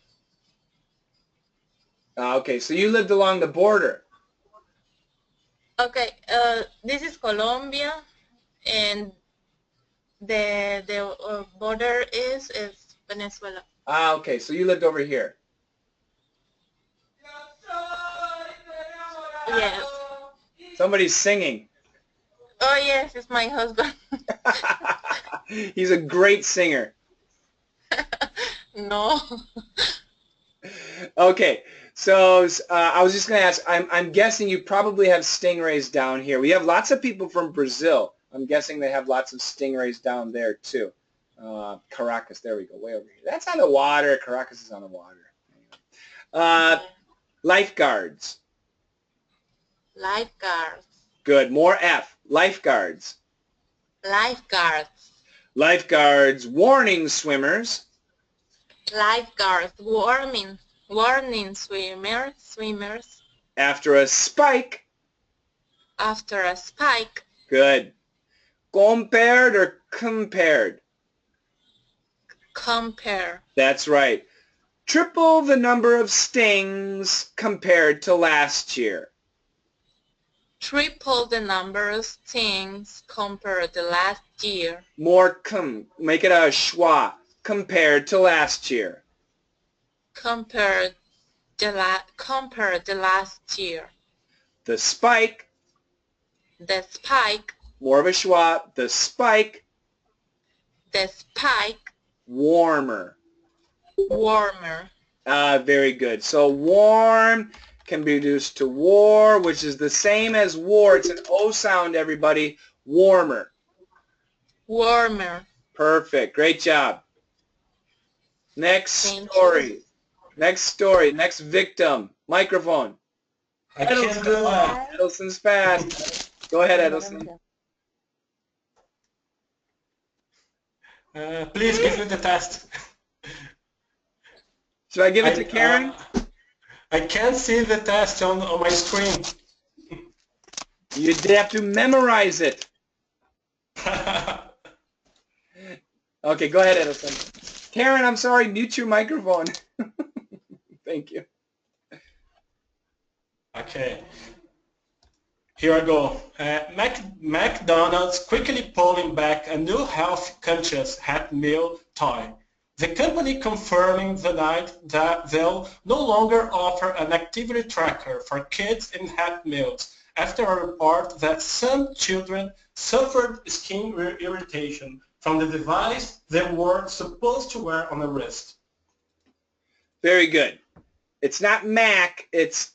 Okay, so you lived along the border. Okay, this is Colombia, and the border is Venezuela. Ah, okay, so you lived over here. Yes. Somebody's singing. Oh yes, it's my husband. He's a great singer. No. Okay, so I was just going to ask, I'm guessing you probably have stingrays down here. We have lots of people from Brazil. I'm guessing they have lots of stingrays down there too. Caracas, there we go, way over here. That's on the water. Caracas is on the water. Lifeguards. Lifeguards. Good, more F. Lifeguards. Lifeguards. Lifeguards warning swimmers. Lifeguards warning swimmers. After a spike. After a spike. Good. Compared or compared? Compare. That's right. Triple the number of stings compared to last year. Triple the number of stings compared to last year. More make it a schwa. Compared to last year. Compared to last year. The spike. The spike. More of a schwa. The spike. The spike. Warmer. Warmer. Very good. So warm can be reduced to war, which is the same as war. It's an O sound, everybody. Warmer. Warmer. Perfect. Great job. Next story. Next victim. Microphone. I can't do that. Edison's fast. Go ahead, Edison. Please give me the test. Should I give it to Karen? I can't see the test on my screen. You'd have to memorize it. Okay, go ahead, Edison. Karen, I'm sorry, mute your microphone. Thank you. Okay. Here I go. McDonald's quickly pulling back a new health-conscious Happy Meal toy. The company confirming tonight that they'll no longer offer an activity tracker for kids in Happy Meals after a report that some children suffered skin irritation from the device they were supposed to wear on the wrist. Very good. It's not Mac, it's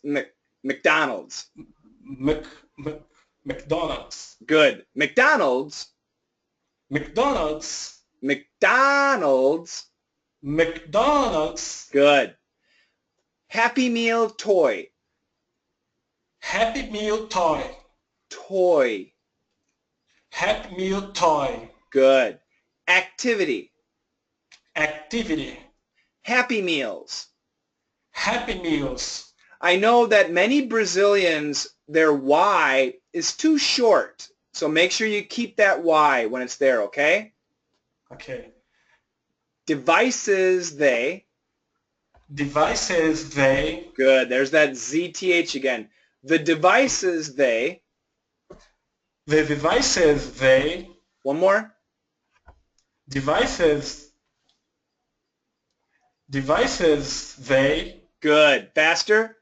McDonald's. McDonald's. Good. McDonald's McDonald's. McDonald's. McDonald's. Good. Happy Meal toy. Happy Meal toy. Toy. Happy Meal toy. Good. Activity. Activity. Happy Meals. Happy Meals. I know that many Brazilians, their Y is too short. So make sure you keep that Y when it's there, okay? Okay. Devices, they. Devices, they. Good. There's that ZTH again. The devices, they. The devices, they. One more. Devices. Devices, they. Good. Faster.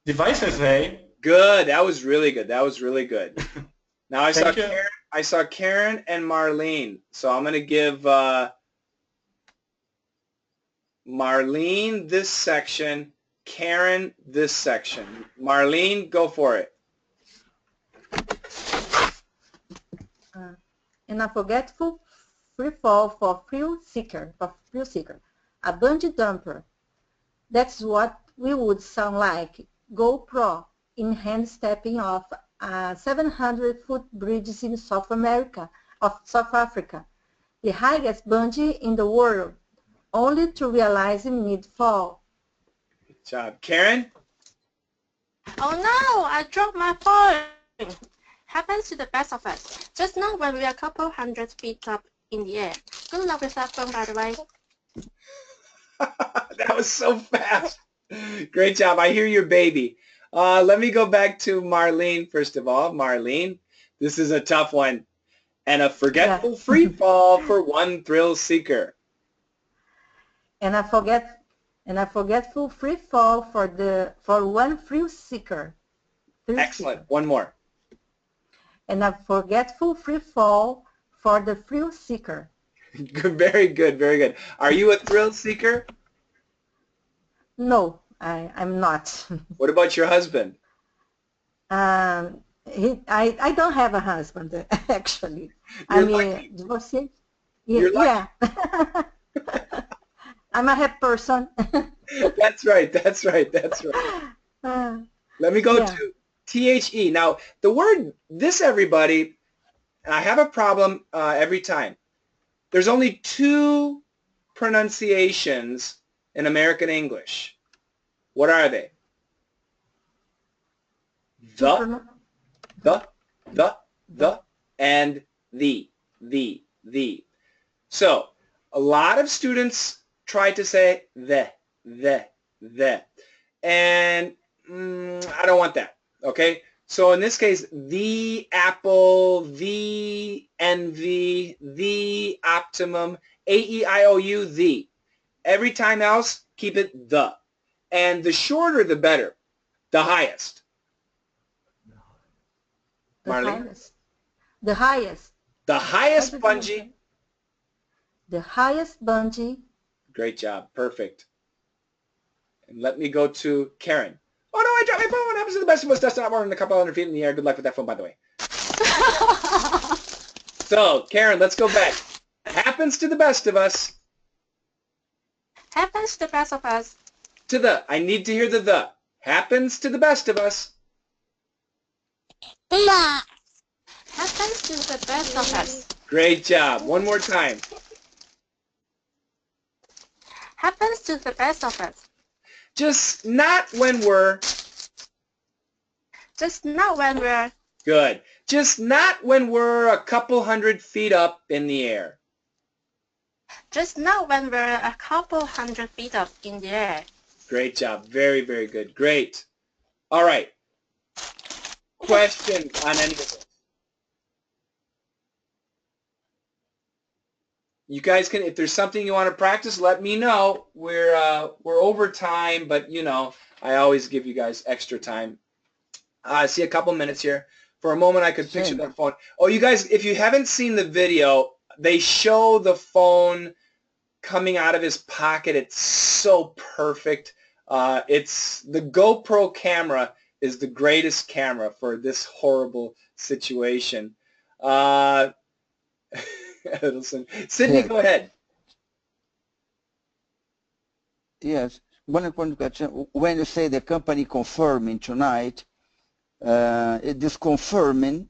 Devices, they. Good. That was really good. That was really good. Now I Thank you. saw Karen and Marlene. So I'm going to give Marlene this section, Karen this section. Marlene, go for it. In a forgetful free fall for thrill seeker, a bungee jumper. That's what we would sound like. GoPro in hand stepping off a 700-foot bridge in South Africa, the highest bungee in the world, only to realize mid-fall. Good job. Karen? Oh no, I dropped my phone. Happens to the best of us. Just now when we are a couple hundred feet up in the air. Good luck with that phone, by the way. That was so fast. Great job. I hear your baby. Let me go back to Marlene first of all. Marlene, this is a tough one. And a forgetful free fall for one thrill seeker. And a forgetful free fall for one thrill seeker. Excellent. One more. And a forgetful free fall for the thrill seeker. Very good, very good. Are you a thrill seeker? No, I'm not. What about your husband? I don't have a husband, actually. You're divorced. You're Yeah. I'm a happy person. That's right, that's right, that's right. Let me go to THE. Now, the word this, everybody, I have a problem every time. There's only two pronunciations in American English. What are they? The, and the. So, a lot of students try to say the. And I don't want that, okay? So in this case, the apple, the envy, the optimum, A-E-I-O-U, the. Every time else, keep it the. And the shorter, the better. The highest. Marlene? The highest. The highest bungee. The highest bungee. Great job. Perfect. And let me go to Karen. Oh, no, I dropped my phone. What happens to the best of us? That's not more than a couple hundred feet in the air. Good luck with that phone, by the way. So, Karen, let's go back. Happens to the best of us. Happens to the best of us. To the. I need to hear the. Happens to the best of us. Happens to the best of us. Great job. One more time. Happens to the best of us. Just not when we're. Just not when we're. Good. Just not when we're a couple hundred feet up in the air. Just not when we're a couple hundred feet up in the air. Great job. Very, very good. Great. All right. Question on any of this? You guys can, if there's something you want to practice, let me know. We're over time, but you know, I always give you guys extra time. I see a couple minutes here. For a moment, I could picture that phone. Oh, you guys, if you haven't seen the video, they show the phone coming out of his pocket. It's so perfect. It's the GoPro camera is the greatest camera for this horrible situation. Edison. Sydney, go ahead. Yes. One question. When you say the company confirming tonight, this confirming,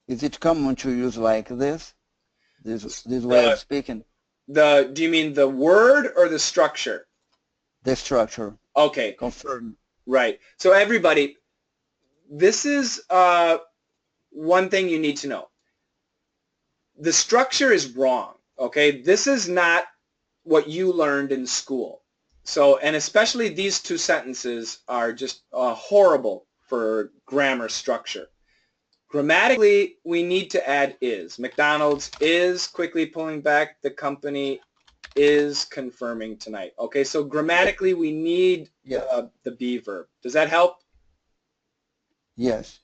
is it common to use like this? This way of speaking? Do you mean the word or the structure? The structure. Okay. Confirm. Right. So everybody, this is one thing you need to know. The structure is wrong. Okay. This is not what you learned in school. So, and especially these two sentences are just horrible for grammar structure. Grammatically, we need to add is. McDonald's is quickly pulling back. The company is confirming tonight. Okay, so grammatically, we need the be verb. Does that help? Yes.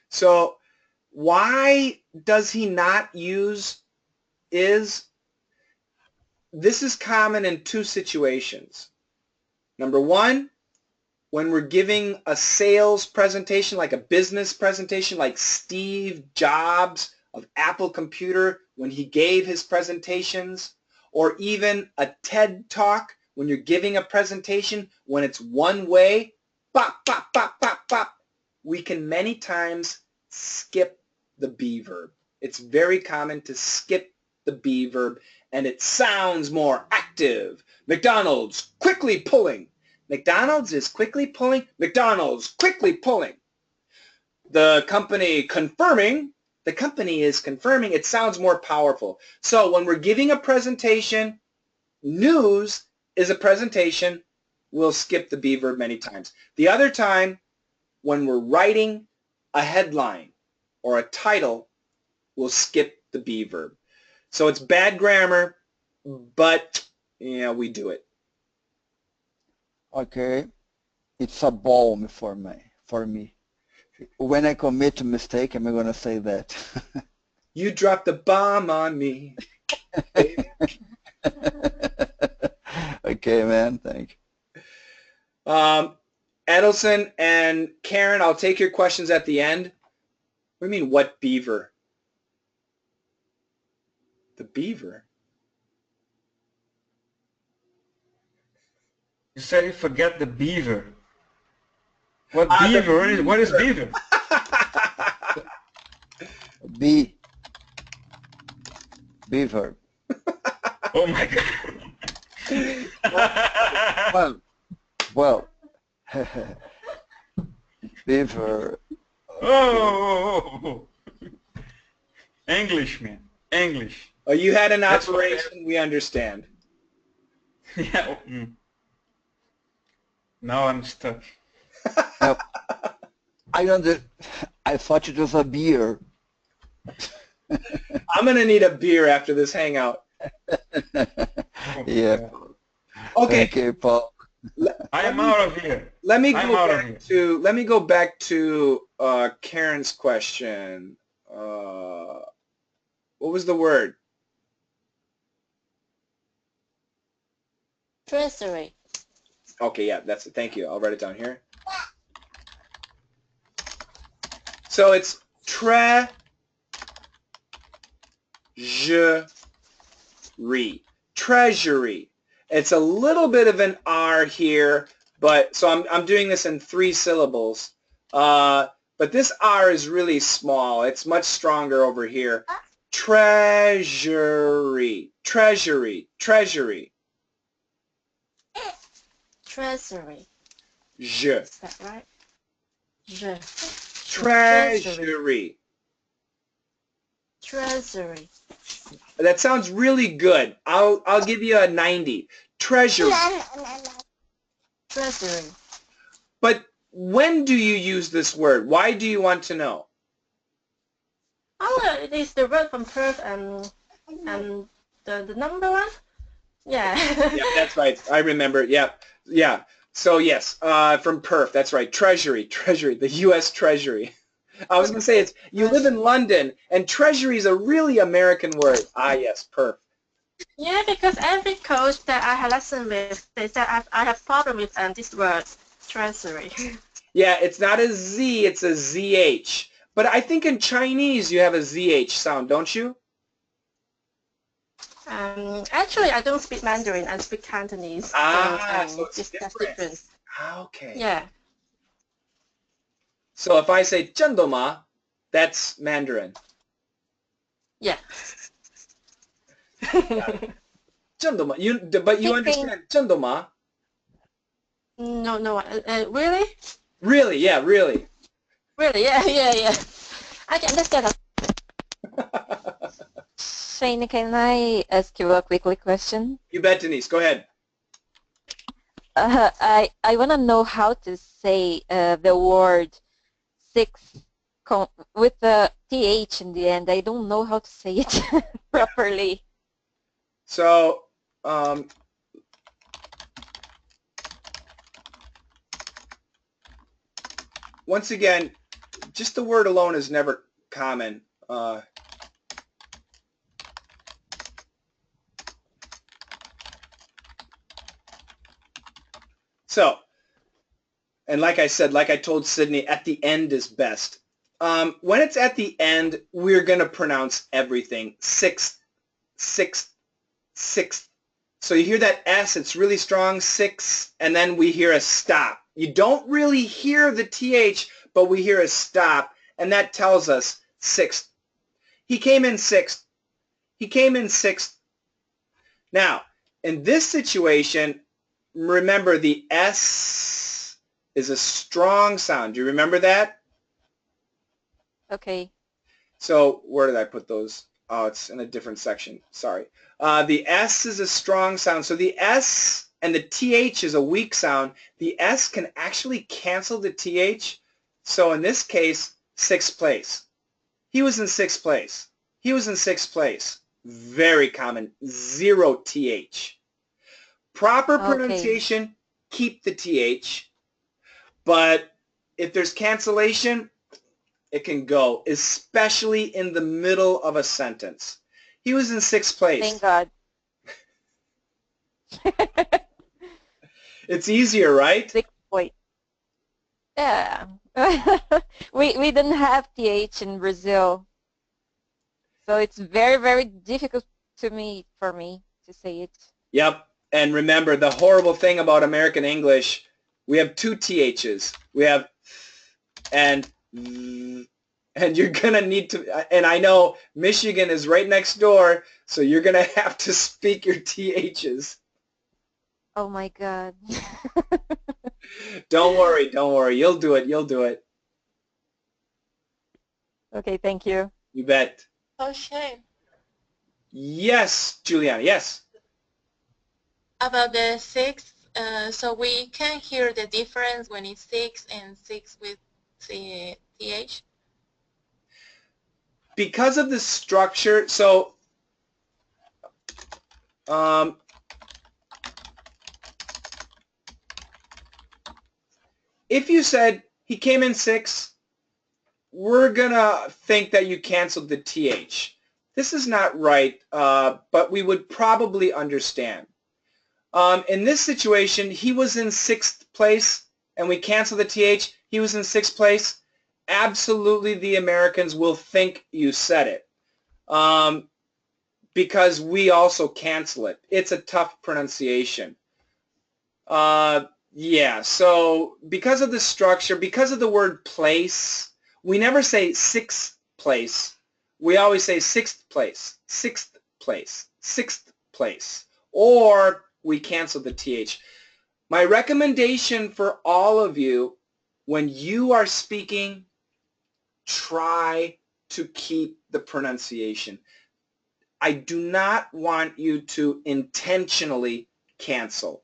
So why does he not use is? This is common in two situations. Number one, when we're giving a sales presentation, like a business presentation, like Steve Jobs of Apple Computer, when he gave his presentations, or even a TED Talk, when you're giving a presentation, when it's one way, bop, bop, bop, bop, bop, we can many times skip the be verb. It's very common to skip the be verb, and it sounds more active. McDonald's quickly pulling. McDonald's is quickly pulling. McDonald's quickly pulling. The company confirming. The company is confirming. It sounds more powerful. So when we're giving a presentation, news is a presentation, we'll skip the be verb many times. The other time, when we're writing a headline or a title, we'll skip the be verb. So it's bad grammar, but yeah, we do it. Okay, it's a balm for me. When I commit a mistake, I'm going to say that. You dropped the bomb on me. Okay, man, thank you. Edison and Karen, I'll take your questions at the end. What do you mean, what beaver? The beaver? You said you forget the beaver. What beaver? What is beaver? Beaver. Oh my God. well, beaver. Oh, English, man, English. Oh, you had an operation. We understand. Yeah. Now I'm stuck. I thought it was a beer. I'm gonna need a beer after this hangout. Yeah. Okay. Okay, Paul. I am out of here. Let me go back to Karen's question. What was the word? Treasury. Okay, yeah, that's it. Thank you. I'll write it down here. So it's treasury. Treasury. It's a little bit of an R here, but so I'm doing this in 3 syllables. But this R is really small. It's much stronger over here. Treasury. Treasury. Treasury. Treasury. Je. Is that right? Je. Treasury. Treasury. That sounds really good. I'll give you a 90. Treasury. Treasury. But when do you use this word? Why do you want to know? Oh, it is the word from Perth and the number one? Yeah. Yeah, that's right. I remember. Yeah. Yeah. So yes, from Perth. That's right. Treasury. Treasury. The U.S. Treasury. I was going to say, it's you live in London, and treasury is a really American word. Ah, yes, Perth. Yeah, because every coach that I had lesson with, they said I have problem with this word, treasury. Yeah, it's not a Z, it's a ZH. But I think in Chinese you have a ZH sound, don't you? Actually, I don't speak Mandarin. I speak Cantonese. So it's that's different. different. Okay. Yeah. So if I say 真的吗, that's Mandarin. Yeah. 真的吗? But you understand 真的吗? No. Really? Really, yeah, really. Really, yeah. I can understand. Shane, can I ask you a quick question? You bet, Denise. Go ahead. I want to know how to say the word six with the th in the end. I don't know how to say it properly. So, once again, just the word alone is never common. So, and like I said, like I told Sydney, at the end is best. When it's at the end, we're going to pronounce everything. Sixth. So you hear that S, it's really strong, six, and then we hear a stop. You don't really hear the TH, but we hear a stop, and that tells us sixth. He came in sixth. He came in sixth. Now, in this situation, remember the S is a strong sound. Do you remember that? Okay. So where did I put those? Oh, it's in a different section. Sorry. The S is a strong sound. So the S and the TH is a weak sound. The S can actually cancel the TH. So in this case, sixth place. He was in sixth place. He was in sixth place. Very common. Zero TH. Proper pronunciation, keep the TH. But if there's cancellation, it can go, especially in the middle of a sentence. He was in sixth place. Thank God. It's easier, right? 6 point. Yeah. we didn't have TH in Brazil. So it's very, very difficult for me to say it. Yep. And remember, the horrible thing about American English, we have two THs. We have and you're going to need to, and I know Michigan is right next door, so you're going to have to speak your THs. Oh my God. Don't worry. You'll do it. Okay, thank you. You bet. Okay. Yes, Juliana, yes. About the six, so we can hear the difference when it's six and six with the TH? Because of the structure, so if you said he came in six, we're going to think that you canceled the TH. This is not right, but we would probably understand. In this situation, he was in sixth place, and we cancel the TH. He was in sixth place. Absolutely, the Americans will think you said it because we also cancel it. It's a tough pronunciation. Yeah, so because of the structure, because of the word place, we never say sixth place. We always say sixth place, sixth place, sixth place, or we cancel the TH. My recommendation for all of you, when you are speaking, try to keep the pronunciation. I do not want you to intentionally cancel.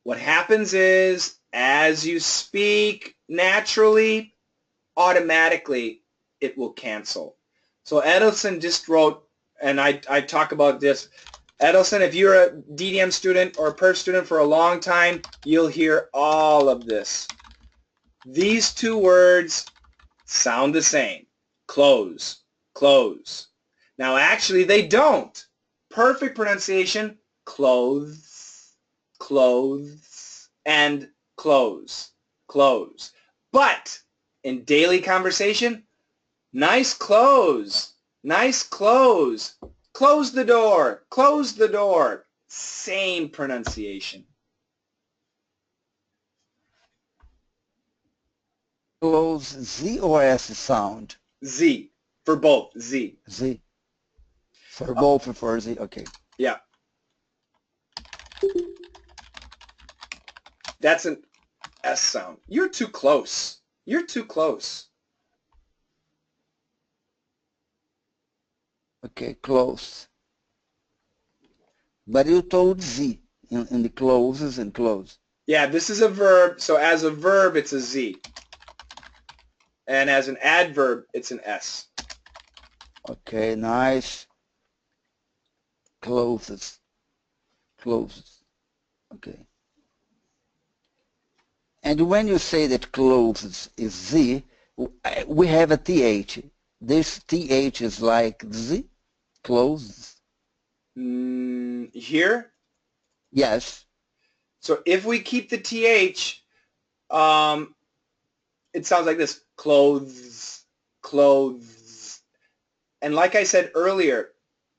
What happens is, as you speak naturally, automatically it will cancel. So Edison just wrote, and I talk about this, Edison, if you're a DDM student or a PERF student for a long time, you'll hear all of this. These two words sound the same. Close, close. Now actually they don't. Perfect pronunciation, clothes, clothes, and close, close. But in daily conversation, Nice clothes. Nice clothes. Close the door. Close the door. Same pronunciation. Close Z or S sound? Z. For both. Z. Z. For both and for Z. Okay. Yeah. That's an S sound. You're too close. You're too close. Okay, close. But you told Z in the closes and close. Yeah, this is a verb, so as a verb, it's a Z. And as an adverb, it's an S. Okay, nice. Closes. Closes. Okay. And when you say that closes is Z, we have a TH. This TH is like Z? Closes? Here? Yes. So if we keep the TH, it sounds like this. Clothes, clothes. And like I said earlier,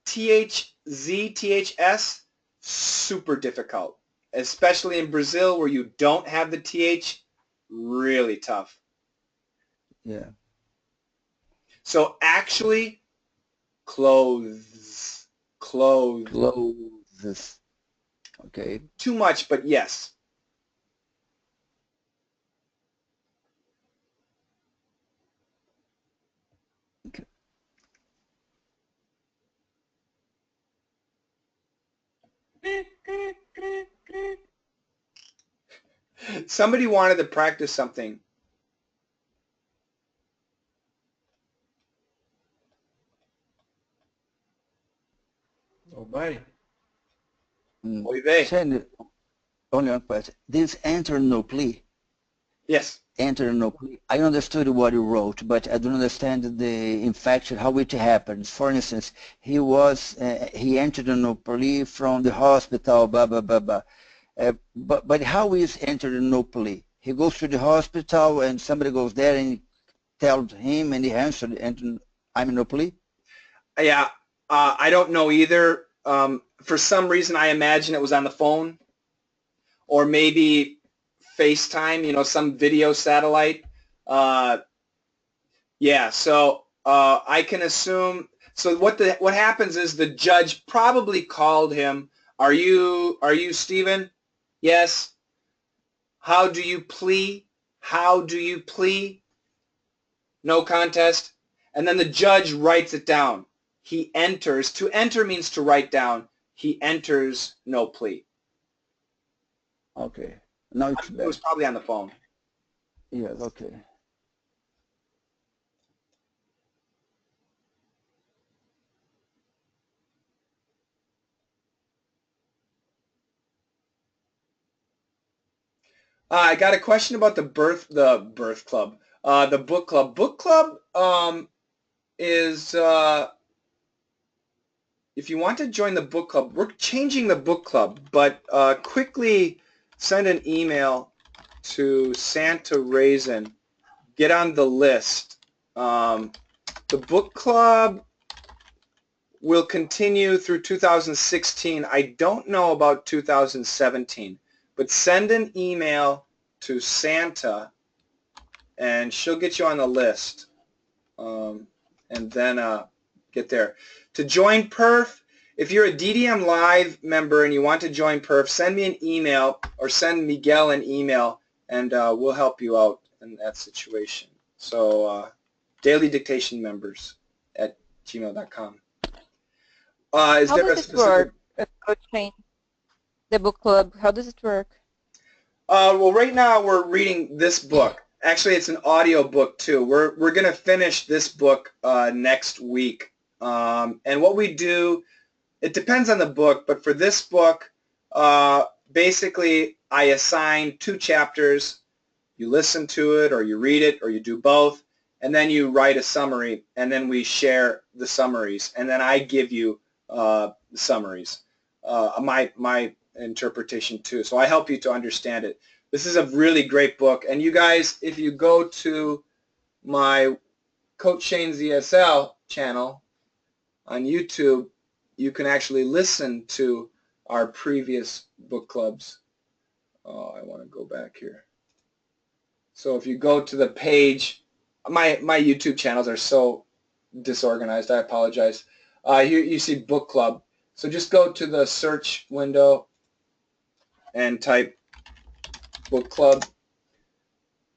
THZ, THS, super difficult. Especially in Brazil where you don't have the TH, really tough. Yeah. So actually, clothes, clothes. Clothes. Okay. Too much, but yes. Okay. Somebody wanted to practice something. Nobody. Send only one question. This enter no plea. Yes. Enter no plea. I understood what you wrote, but I don't understand the infection, how it happens. For instance, he entered no plea from the hospital, blah, blah, blah, blah. But how is entered no plea? He goes to the hospital and somebody goes there and tells him and he answered, I'm in no plea? Yeah, I don't know either. For some reason, I imagine it was on the phone or maybe FaceTime, you know, some video satellite. Yeah, so I can assume. So what happens is the judge probably called him. Are you Stephen? Yes. How do you plea? How do you plea? No contest. And then the judge writes it down. He enters. To enter means to write down. He enters no plea. Okay. Now it's better. It was probably on the phone. Yes, okay. I got a question about the birth club. The book club. Book club is if you want to join the book club, we're changing the book club, but quickly send an email to Santa Raisin. Get on the list. The book club will continue through 2016. I don't know about 2017, but send an email to Santa and she'll get you on the list, and then get there. To join Perf, if you're a DDM Live member and you want to join Perf, send me an email or send Miguel an email, and we'll help you out in that situation. So Daily Dictation Members at gmail.com. Is How there does it work, Coach? The book club, how does it work? Well, right now we're reading this book. Actually, it's an audio book too. We're going to finish this book next week. And what we do, it depends on the book, but for this book, basically I assign 2 chapters. You listen to it or you read it or you do both, and then you write a summary, and then we share the summaries, and then I give you the summaries, my interpretation too. So I help you to understand it. This is a really great book, and you guys, if you go to my Coach Shane's ESL channel on YouTube, you can actually listen to our previous book clubs. Oh, I want to go back here. So if you go to the page, my YouTube channels are so disorganized, I apologize. Here you see book club. So just go to the search window and type book club,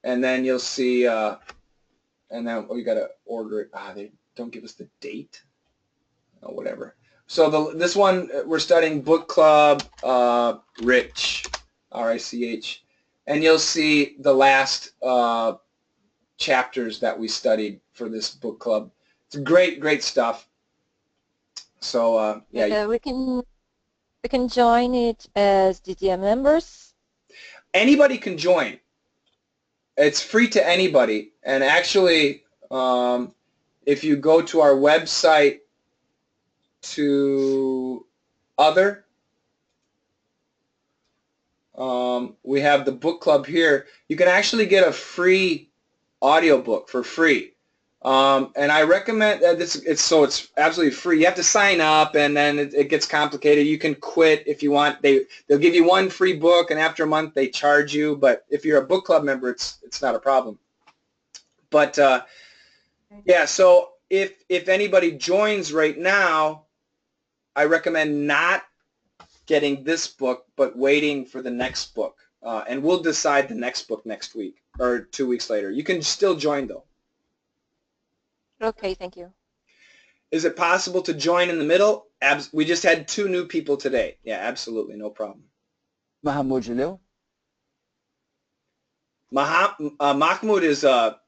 and then you'll see, and then we got to order it. They don't give us the date. Oh, whatever. So this one, we're studying book club Rich, R-I-C-H, and you'll see the last chapters that we studied for this book club. It's great stuff. So yeah, we can join it as DDM members. Anybody can join. It's free to anybody, and actually, if you go to our website to other, we have the book club here. You can actually get a free audiobook for free. And I recommend that it's absolutely free. You have to sign up, and then it gets complicated. You can quit if you want. They'll give you one free book, and after a month they charge you. But if you're a book club member, it's not a problem. But yeah, so if anybody joins right now, I recommend not getting this book, but waiting for the next book. And we'll decide the next book next week or 2 weeks later. You can still join though. Okay, thank you. Is it possible to join in the middle? We just had 2 new people today. Yeah, absolutely, no problem. Mahmoud, Mahmoud is a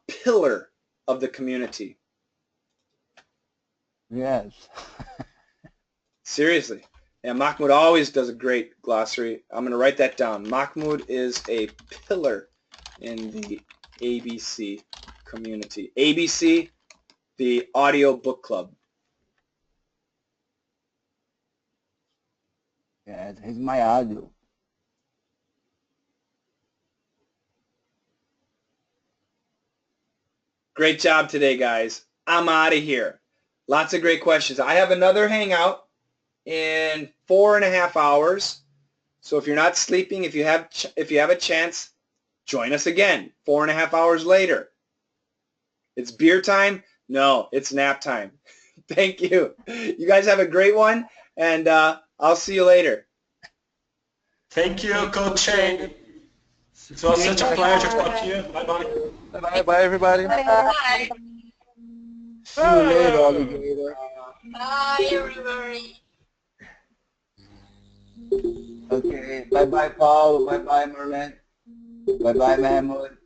pillar of the community. Yes. Seriously. Yeah, Mahmoud always does a great glossary. I'm going to write that down. Mahmoud is a pillar in the ABC community. ABC, the audio book club. Yes, he's my audio. Great job today, guys. I'm out of here. Lots of great questions. I have another hangout in 4.5 hours. So if you're not sleeping, if you have a chance, join us again 4.5 hours later. It's beer time? No, it's nap time. Thank you. You guys have a great one, and I'll see you later. Thank you, Coach Shane. It was such a pleasure to talk to you. Bye-bye. Bye, everybody. Bye. See you later, alligator. Bye, everybody. Okay, bye-bye, Paolo. Bye-bye, Marlene. Bye-bye, Mahmoud.